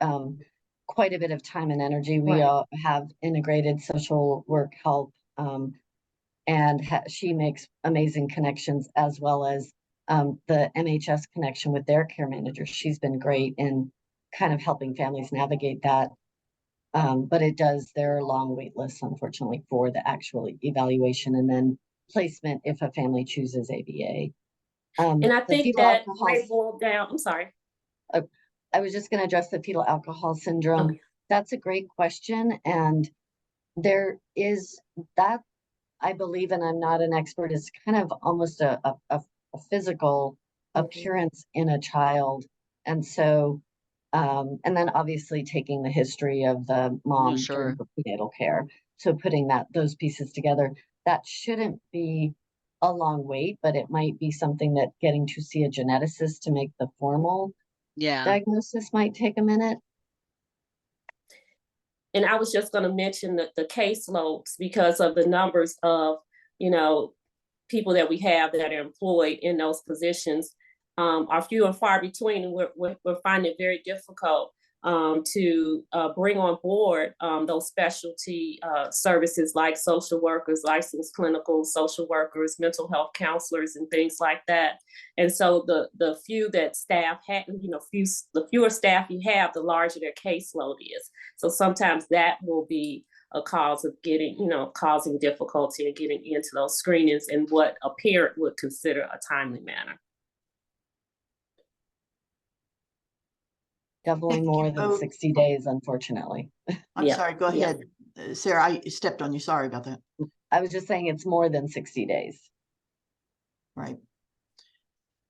S5: quite a bit of time and energy. We
S4: Right.
S5: all have integrated social work help, and she makes amazing connections, as well as the MHS connection with their care manager. She's been great in kind of helping families navigate that. But there are long wait lists, unfortunately, for the actual evaluation and then placement if a family chooses ABA.
S4: And I
S5: The
S4: think
S5: fetal
S4: that
S5: alcohol-
S4: may boil down. I'm sorry.
S5: I was just going to address the fetal alcohol syndrome.
S4: Okay.
S5: That's a great question. And there is that, I believe, and I'm not an expert, is kind of almost a physical appearance in a child. And so, and then obviously taking the history of the mom
S2: sure.
S5: during the prenatal care. So putting those pieces together, that shouldn't be a long wait, but it might be something that getting to see a geneticist to make the formal
S2: Yeah.
S5: diagnosis might take a minute.
S4: And I was just going to mention the caseloads because of the numbers of, people that we have that are employed in those positions are few and far between. And we're finding it very difficult to bring on board those specialty services like social workers, licensed clinical social workers, mental health counselors, and things like that. And so the few that staff have, the fewer staff you have, the larger their caseload is. So sometimes that will be a cause of causing difficulty in getting into those screenings in what a parent would consider a timely manner.
S5: Definitely
S1: Thank
S5: more
S1: you
S5: than
S1: both.
S5: 60 days, unfortunately.
S1: I'm
S4: Yeah,
S1: sorry, go
S4: yeah.
S1: ahead. Sarah, I stepped on you. Sorry about that.
S5: I was just saying it's more than 60 days.
S1: Right.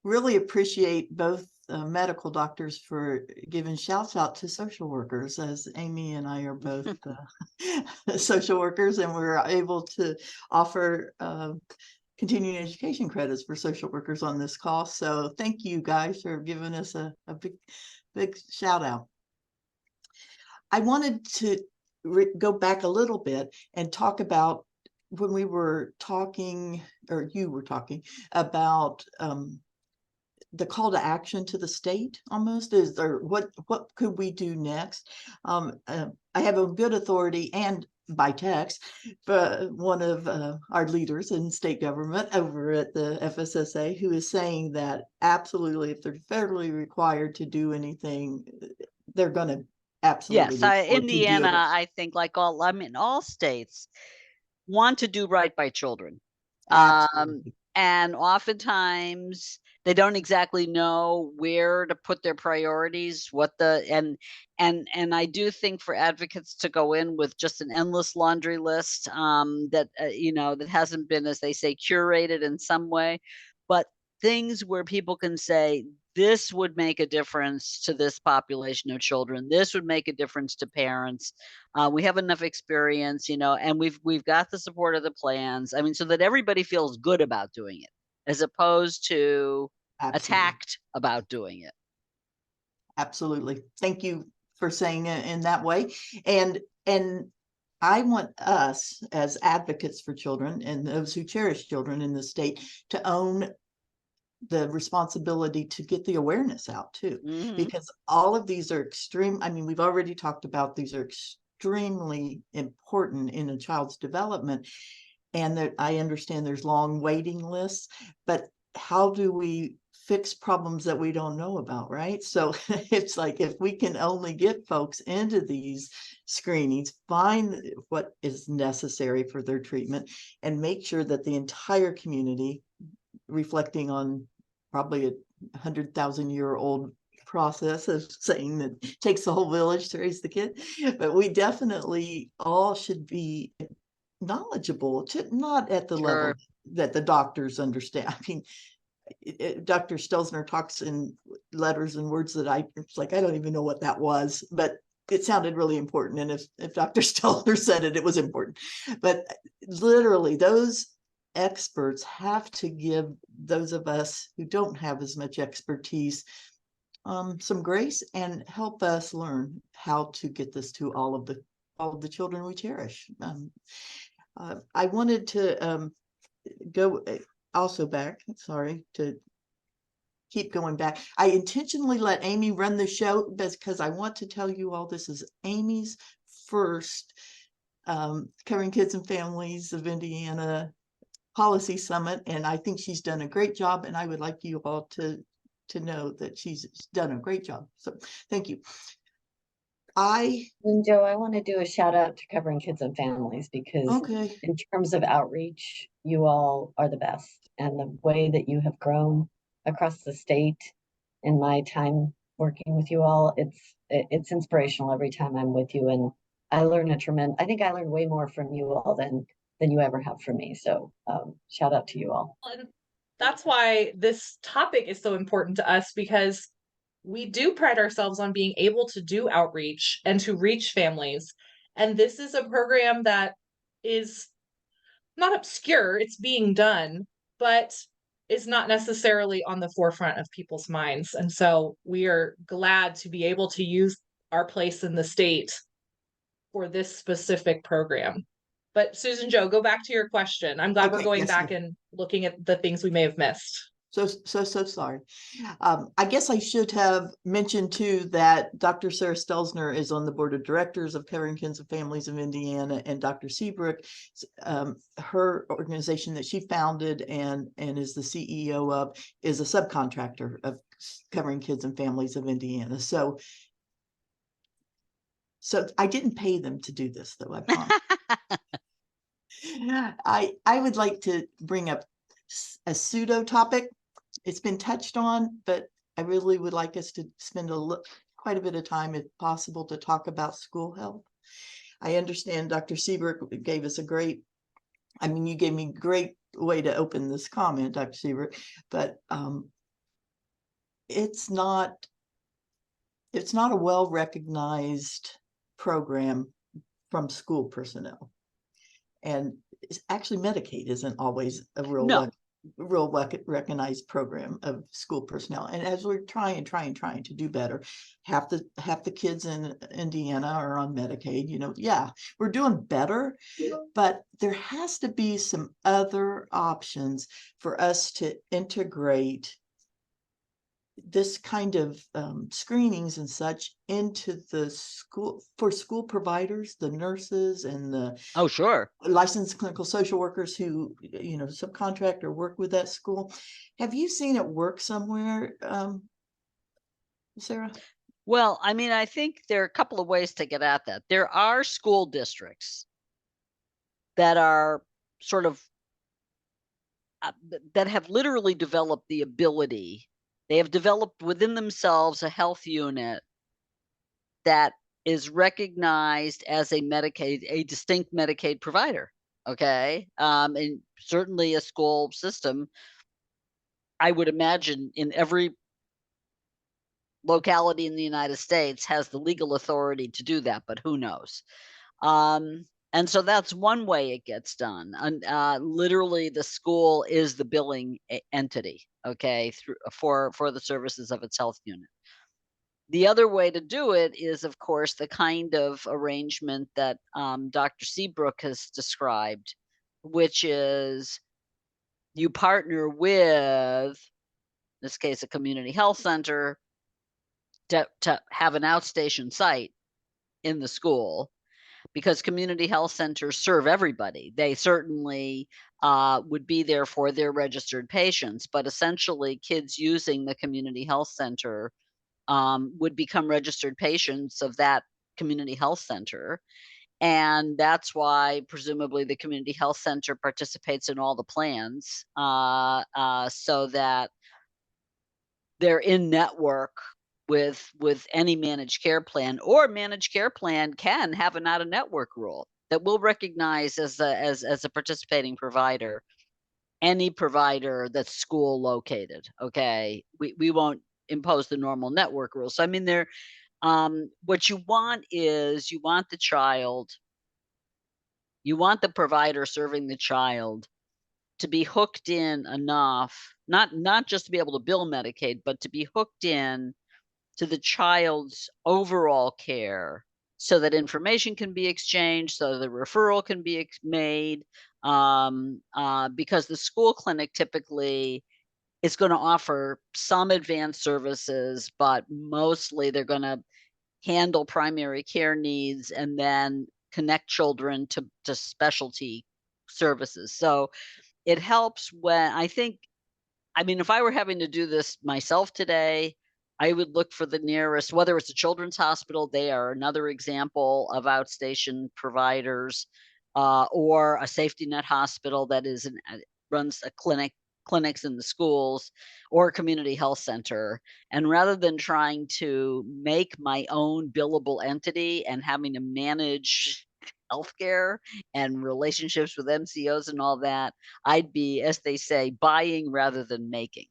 S1: Really appreciate both medical doctors for giving shouts out to social workers, as Amy and I are both social workers, and we're able to offer continuing education credits for social workers on this call. So thank you guys for giving us a big shout out. I wanted to go back a little bit and talk about when we were talking, or you were talking about the call to action to the state almost is, or what could we do next? I have a good authority and by text, but one of our leaders in state government over at the FSSA who is saying that absolutely, if they're federally required to do anything, they're going to absolutely.
S2: Yes, Indiana, I think, like all states want to do right by children. and oftentimes they don't exactly know where to put their priorities, what the and I do think for advocates to go in with just an endless laundry list, that you know, that hasn't been, as they say, curated in some way, but things where people can say, this would make a difference to this population of children. This would make a difference to parents. We have enough experience, you know, and we've got the support of the plans. I mean, so that everybody feels good about doing it, as opposed to
S1: Absolutely.
S2: attacked about doing it.
S1: Absolutely. Thank you for saying it in that way. And I want us as advocates for children and those who cherish children in the state to own the responsibility to get the awareness out too,
S2: Mhm.
S1: because all of these are extreme. I mean, we've already talked about these are extremely important in a child's development, and that I understand there's long waiting lists, but how do we fix problems that we don't know about, right? So it's like, if we can only get folks into these screenings, find what is necessary for their treatment, and make sure that the entire community, reflecting on probably a 100,000-year-old process of saying that it takes the whole village to raise the kid, but we definitely all should be knowledgeable, to not at the level
S2: Sure.
S1: that the doctors understand. I mean, Dr. Stelzner talks in letters and words that it's like, I don't even know what that was, but it sounded really important. And if Dr. Stelzner said it, it was important. But literally, those experts have to give those of us who don't have as much expertise some grace, and help us learn how to get this to all of the children we cherish. I wanted to go also back, sorry to keep going back. I intentionally let Amy run the show because I want to tell you all, this is Amy's first Covering Kids and Families of Indiana Policy Summit, and I think she's done a great job, and I would like you all to know that she's done a great job. So thank you.
S5: And Joe, I want to do a shout out to Covering Kids and Families, because
S1: Okay.
S5: in terms of outreach, you all are the best. And the way that you have grown across the state in my time working with you all, it's inspirational every time I'm with you. And I learn I think I learn way more from you all than you ever have from me. So shout out to you all.
S3: And that's why this topic is so important to us, because we do pride ourselves on being able to do outreach and to reach families. And this is a program that is not obscure, it's being done, but is not necessarily on the forefront of people's minds. And so we are glad to be able to use our place in the state for this specific program. But Susan Joe, go back to your question. I'm glad we're
S1: Okay,
S3: going
S1: yes,
S3: back
S1: ma'am.
S3: and looking at the things we may have missed.
S1: So sorry. I guess I should have mentioned too that Dr. Sarah Stelzner is on the board of directors of Covering Kids and Families of Indiana, and Dr. Seabrook, her organization that she founded and is the CEO of, is a subcontractor of Covering Kids and Families of Indiana. So I didn't pay them to do this, though, I promise. I would like to bring up a pseudo topic. It's been touched on, but I really would like us to spend quite a bit of time, if possible, to talk about school health. I understand Dr. Seabrook gave us you gave me a great way to open this comment, Dr. Seabrook, but it's not a well-recognized program from school personnel. And actually Medicaid isn't always a
S2: No.
S1: real recognized program of school personnel. And as we're trying to do better, half the kids in Indiana are on Medicaid. Yeah, we're doing better, but there has to be some other options for us to integrate this kind of screenings and such into the school, for school providers, the nurses and the
S2: Oh, sure.
S1: licensed clinical social workers who, subcontract or work with that school. Have you seen it work somewhere, Sarah?
S2: Well, I mean, I think there are a couple of ways to get at that. There are school districts that are sort of that have literally developed the ability. They have developed within themselves a health unit that is recognized as a distinct Medicaid provider. Okay. And certainly a school system, I would imagine in every locality in the United States has the legal authority to do that, but who knows? And so that's one way it gets done. And literally, the school is the billing entity, okay, for the services of its health unit. The other way to do it is, of course, the kind of arrangement that Dr. Seabrook has described, which is you partner with, in this case, a community health center to have an outstation site in the school, because community health centers serve everybody. They certainly would be there for their registered patients, but essentially kids using the community health center would become registered patients of that community health center. And that's why presumably the community health center participates in all the plans so that they're in network with any managed care plan, or managed care plan can have an out of network rule that will recognize as a participating provider any provider that's school located. Okay, we won't impose the normal network rules. So I mean, what you want is you want the provider serving the child to be hooked in enough, not just to be able to bill Medicaid, but to be hooked in to the child's overall care, so that information can be exchanged, so the referral can be made, because the school clinic typically is going to offer some advanced services, but mostly they're going to handle primary care needs and then connect children to specialty services. So it helps when I mean, if I were having to do this myself today, I would look for the nearest, whether it's a children's hospital, they are another example of outstation providers, or a safety net hospital that runs a clinics in the schools, or a community health center. And rather than trying to make my own billable entity and having to manage healthcare and relationships with MCOs and all that, I'd be, as they say, buying rather than making.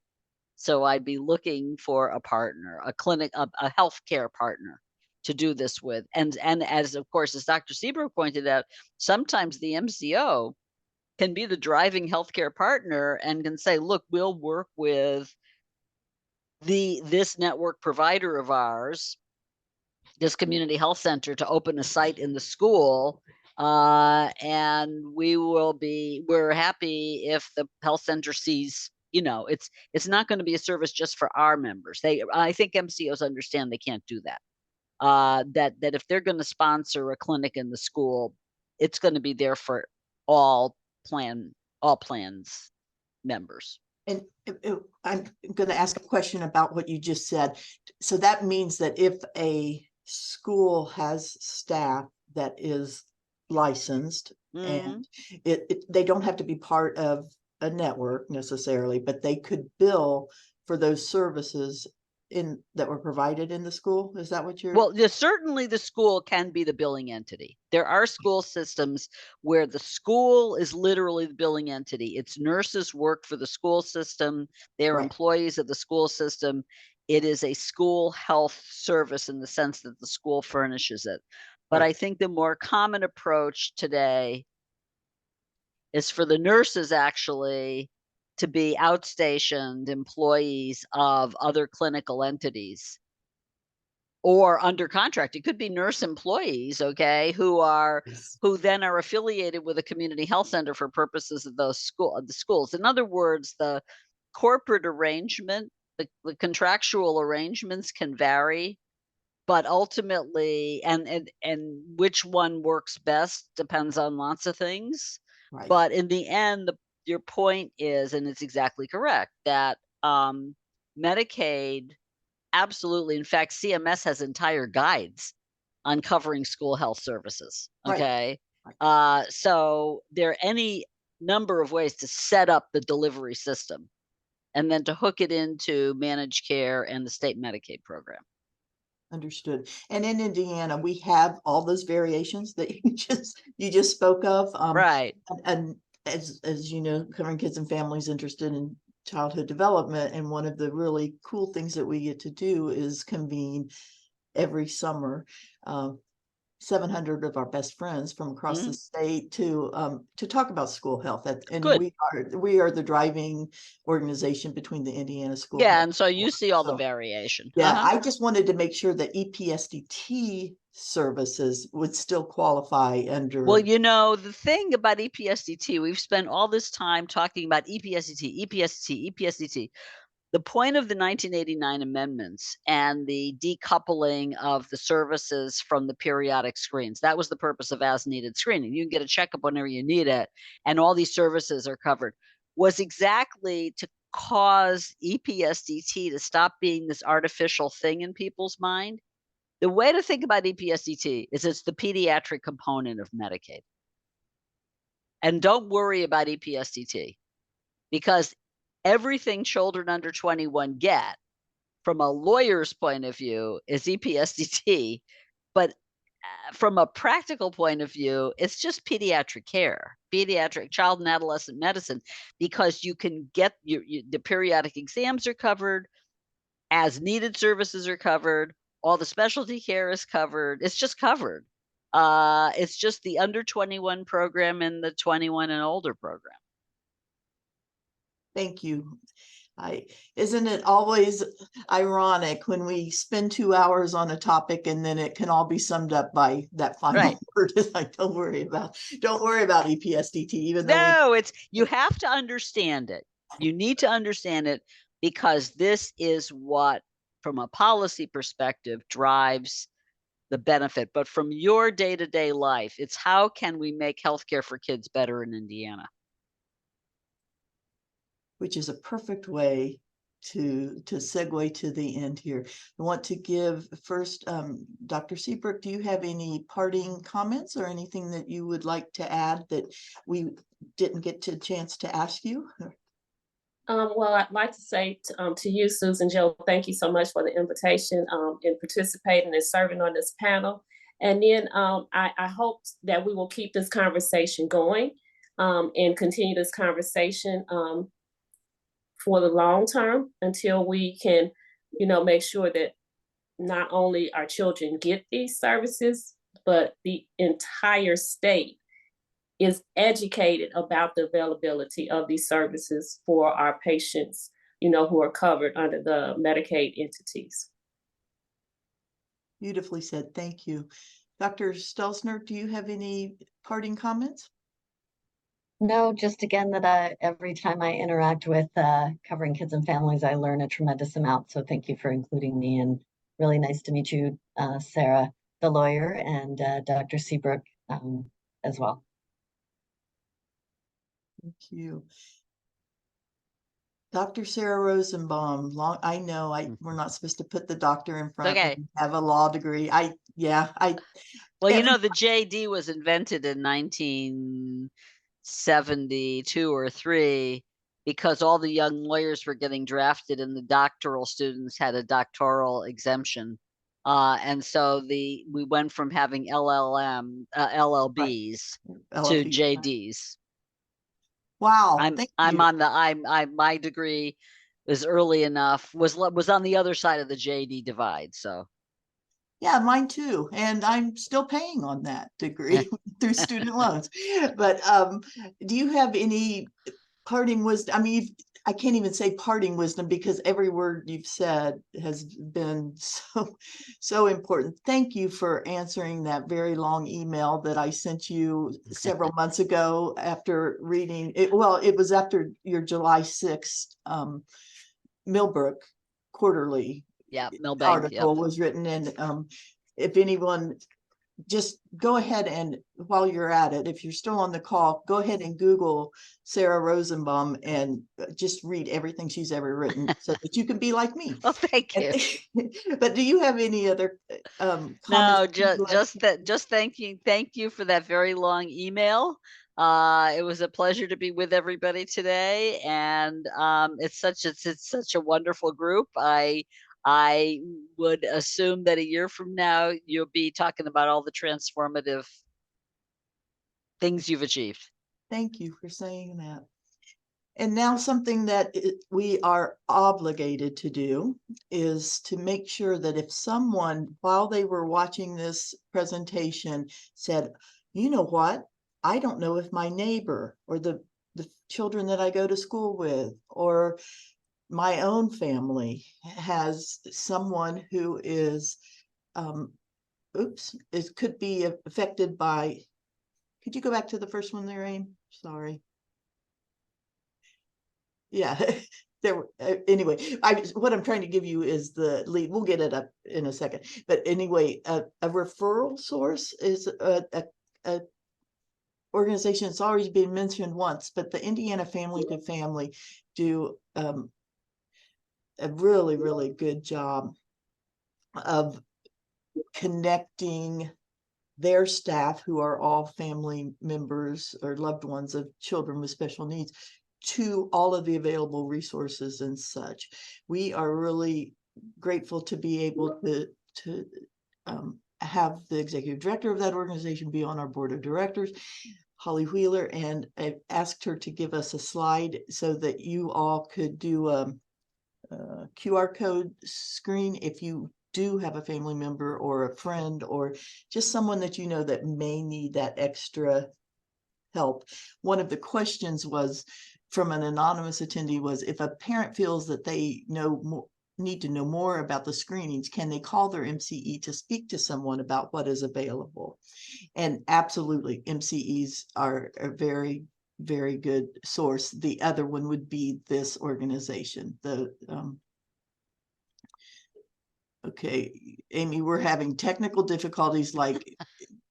S2: So I'd be looking for a partner, a healthcare partner to do this with. And as, of course, as Dr. Seabrook pointed out, sometimes the MCO can be the driving healthcare partner and can say, look, we'll work with this network provider of ours, this community health center, to open a site in the school. And we're happy if the health center sees, it's not going to be a service just for our members. I think MCOs understand they can't do that. That if they're going to sponsor a clinic in the school, it's going to be there for all plans members.
S1: And I'm going to ask a question about what you just said. So that means that if a school has staff that is licensed, and they don't have to be part of a network necessarily, but they could bill for those services that were provided in the school. Is that what you're?
S2: Well, certainly the school can be the billing entity. There are school systems where the school is literally the billing entity. Its nurses work for the school system. They're
S1: Right.
S2: employees of the school system. It is a school health service in the sense that the school furnishes it. But
S1: Right.
S2: I think the more common approach today is for the nurses actually to be outstationed employees of other clinical entities, or under contract. It could be nurse employees, okay, who then are affiliated with a community health center for purposes of the schools. In other words, the corporate arrangement, the contractual arrangements can vary, but ultimately, and which one works best depends on lots of things.
S1: Right.
S2: But in the end, your point is, and it's exactly correct, that Medicaid, absolutely. In fact, CMS has entire guides on covering school health services.
S1: Right.
S2: Okay.
S1: Right.
S2: So any number of ways to set up the delivery system and then to hook it into managed care and the state Medicaid program.
S1: Understood. And in Indiana, we have all those variations that you just spoke of.
S2: Right.
S1: And as you know, Covering Kids and Families interested in childhood development, and one of the really cool things that we get to do is convene every summer 700 of our best friends from across the state to talk about school health. And
S2: Good.
S1: we are the driving organization between the Indiana School
S2: Yeah,
S1: Health
S2: and so you
S1: Board.
S2: see all the
S1: So,
S2: variation.
S1: yeah, I just wanted to make sure that EPSDT services would still qualify under.
S2: Well, you know, the thing about EPSDT, we've spent all this time talking about EPSDT. The point of the 1989 amendments and the decoupling of the services from the periodic screens, that was the purpose of as needed screening. You can get a checkup whenever you need it, and all these services are covered, was exactly to cause EPSDT to stop being this artificial thing in people's mind. The way to think about EPSDT is it's the pediatric component of Medicaid. And don't worry about EPSDT, because everything children under 21 get from a lawyer's point of view is EPSDT, but from a practical point of view, it's just pediatric care, pediatric child and adolescent medicine, because you can get the periodic exams are covered, as needed services are covered, all the specialty care is covered. It's just covered. It's just the under 21 program and the 21 and older program.
S1: Thank you. Isn't it always ironic when we spend 2 hours on a topic and then it can all be summed up by that final
S2: Right.
S1: word? It's like, don't worry about EPSDT, even though
S2: No, it's, you have to understand it. You need to understand it, because this is what, from a policy perspective, drives the benefit. But from your day-to-day life, it's how can we make healthcare for kids better in Indiana?
S1: which is a perfect way to segue to the end here. I want to give first, Dr. Seabrook, do you have any parting comments or anything that you would like to add that we didn't get a chance to ask you?
S4: Well, I'd like to say to you, Susan Joe, thank you so much for the invitation and participating and serving on this panel. And then I hope that we will keep this conversation going and continue this conversation for the long term until we can, make sure that not only our children get these services, but the entire state is educated about the availability of these services for our patients, who are covered under the Medicaid entities.
S1: Beautifully said. Thank you. Dr. Stelzner, do you have any parting comments?
S5: No, just again that every time I interact with Covering Kids and Families, I learn a tremendous amount. So thank you for including me, and really nice to meet you, Sarah, the lawyer, and Dr. Seabrook as well.
S1: Thank you. Dr. Sarah Rosenbaum, I know we're not supposed to put the doctor in front.
S2: Okay.
S1: We have a law degree.
S2: Well,
S1: every-
S2: the JD was invented in 1972 or 3 because all the young lawyers were getting drafted and the doctoral students had a doctoral exemption. And so we went from having LLBs to JDs.
S1: Wow.
S2: My degree was early enough, was on the other side of the JD divide. So
S1: yeah, mine too. And I'm still paying on that degree through student loans. But do you have any parting wisdom? I mean, I can't even say parting wisdom because every word you've said has been so important. Thank you for answering that very long email that I sent you several months ago after reading it. Well, it was after your July 6th Millbrook Quarterly
S2: Millbank
S1: article was written. And if anyone just go ahead and while you're at it, if you're still on the call, go ahead and Google Sarah Rosenbaum and just read everything she's ever written so that you can be like me.
S2: Well, thank you.
S1: But do you have any other
S2: No,
S1: comments? you'd like
S2: just thank you for that very long email. It was a pleasure to be with everybody today, and it's such a wonderful group. I would assume that a year from now you'll be talking about all the transformative things you've achieved.
S1: Thank you for saying that. And now something that we are obligated to do is to make sure that if someone, while they were watching this presentation, said, you know what, I don't know if my neighbor or the children that I go to school with or my own family has someone who is, it could be affected by, could you go back to the first one there, Aim? Sorry. Yeah, anyway, what I'm trying to give you is the lead. We'll get it up in a second. But anyway, a referral source is a organization that's already been mentioned once, but the Indiana Family to Family do a really, really good job of connecting their staff, who are all family members or loved ones of children with special needs, to all of the available resources and such. We are really grateful to be able to have the executive director of that organization be on our board of directors, Holly Wheeler, and I asked her to give us a slide so that you all could do a QR code screen if you do have a family member or a friend or just someone that you know that may need that extra help. One of the questions was from an anonymous attendee was, if a parent feels that they need to know more about the screenings, can they call their MCE to speak to someone about what is available? And absolutely, MCEs are a very, very good source. The other one would be this organization, okay, Amy, we're having technical difficulties, like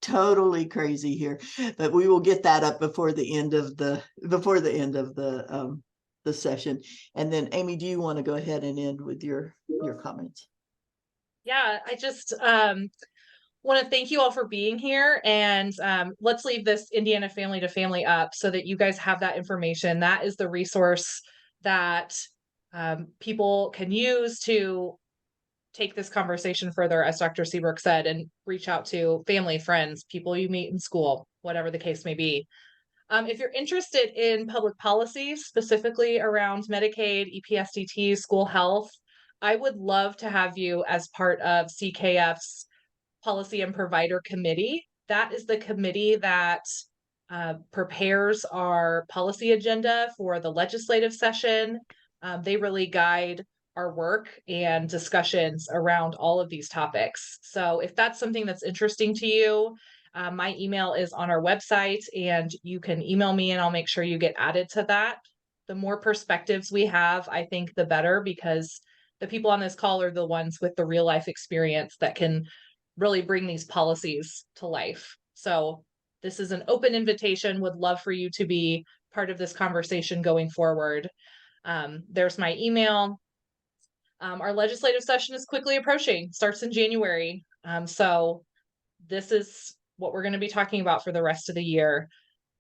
S1: totally crazy here, but we will get that up before the end of the session. And then Amy, do you want to go ahead and end with your comments?
S3: Yeah, I just want to thank you all for being here, and let's leave this Indiana Family to Family up so that you guys have that information. That is the resource that people can use to take this conversation further, as Dr. Seabrook said, and reach out to family, friends, people you meet in school, whatever the case may be. If you're interested in public policy, specifically around Medicaid, EPSDT, school health, I would love to have you as part of CKF's Policy and Provider Committee. That is the committee that prepares our policy agenda for the legislative session. They really guide our work and discussions around all of these topics. So if that's something that's interesting to you, my email is on our website, and you can email me and I'll make sure you get added to that. The more perspectives we have, I think the better, because the people on this call are the ones with the real life experience that can really bring these policies to life. So this is an open invitation. Would love for you to be part of this conversation going forward. There's my email. Our legislative session is quickly approaching, starts in January. So this is what we're going to be talking about for the rest of the year.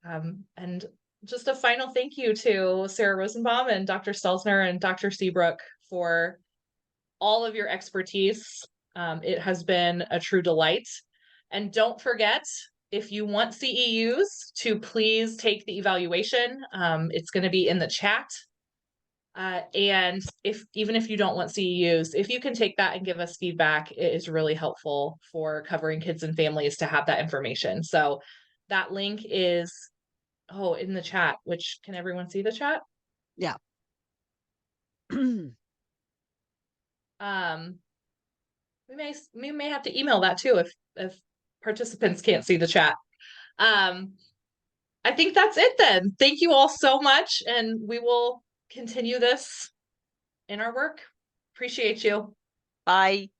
S3: And just a final thank you to Sarah Rosenbaum and Dr. Stelzner and Dr. Seabrook for all of your expertise. It has been a true delight. And don't forget, if you want CEUs, to please take the evaluation. It's going to be in the chat. And even if you don't want CEUs, if you can take that and give us feedback, it is really helpful for covering kids and families to have that information. So that link is, in the chat, which, can everyone see the chat?
S2: Yeah.
S3: We may have to email that too if participants can't see the chat. I think that's it then. Thank you all so much, and we will continue this in our work. Appreciate you.
S2: Bye.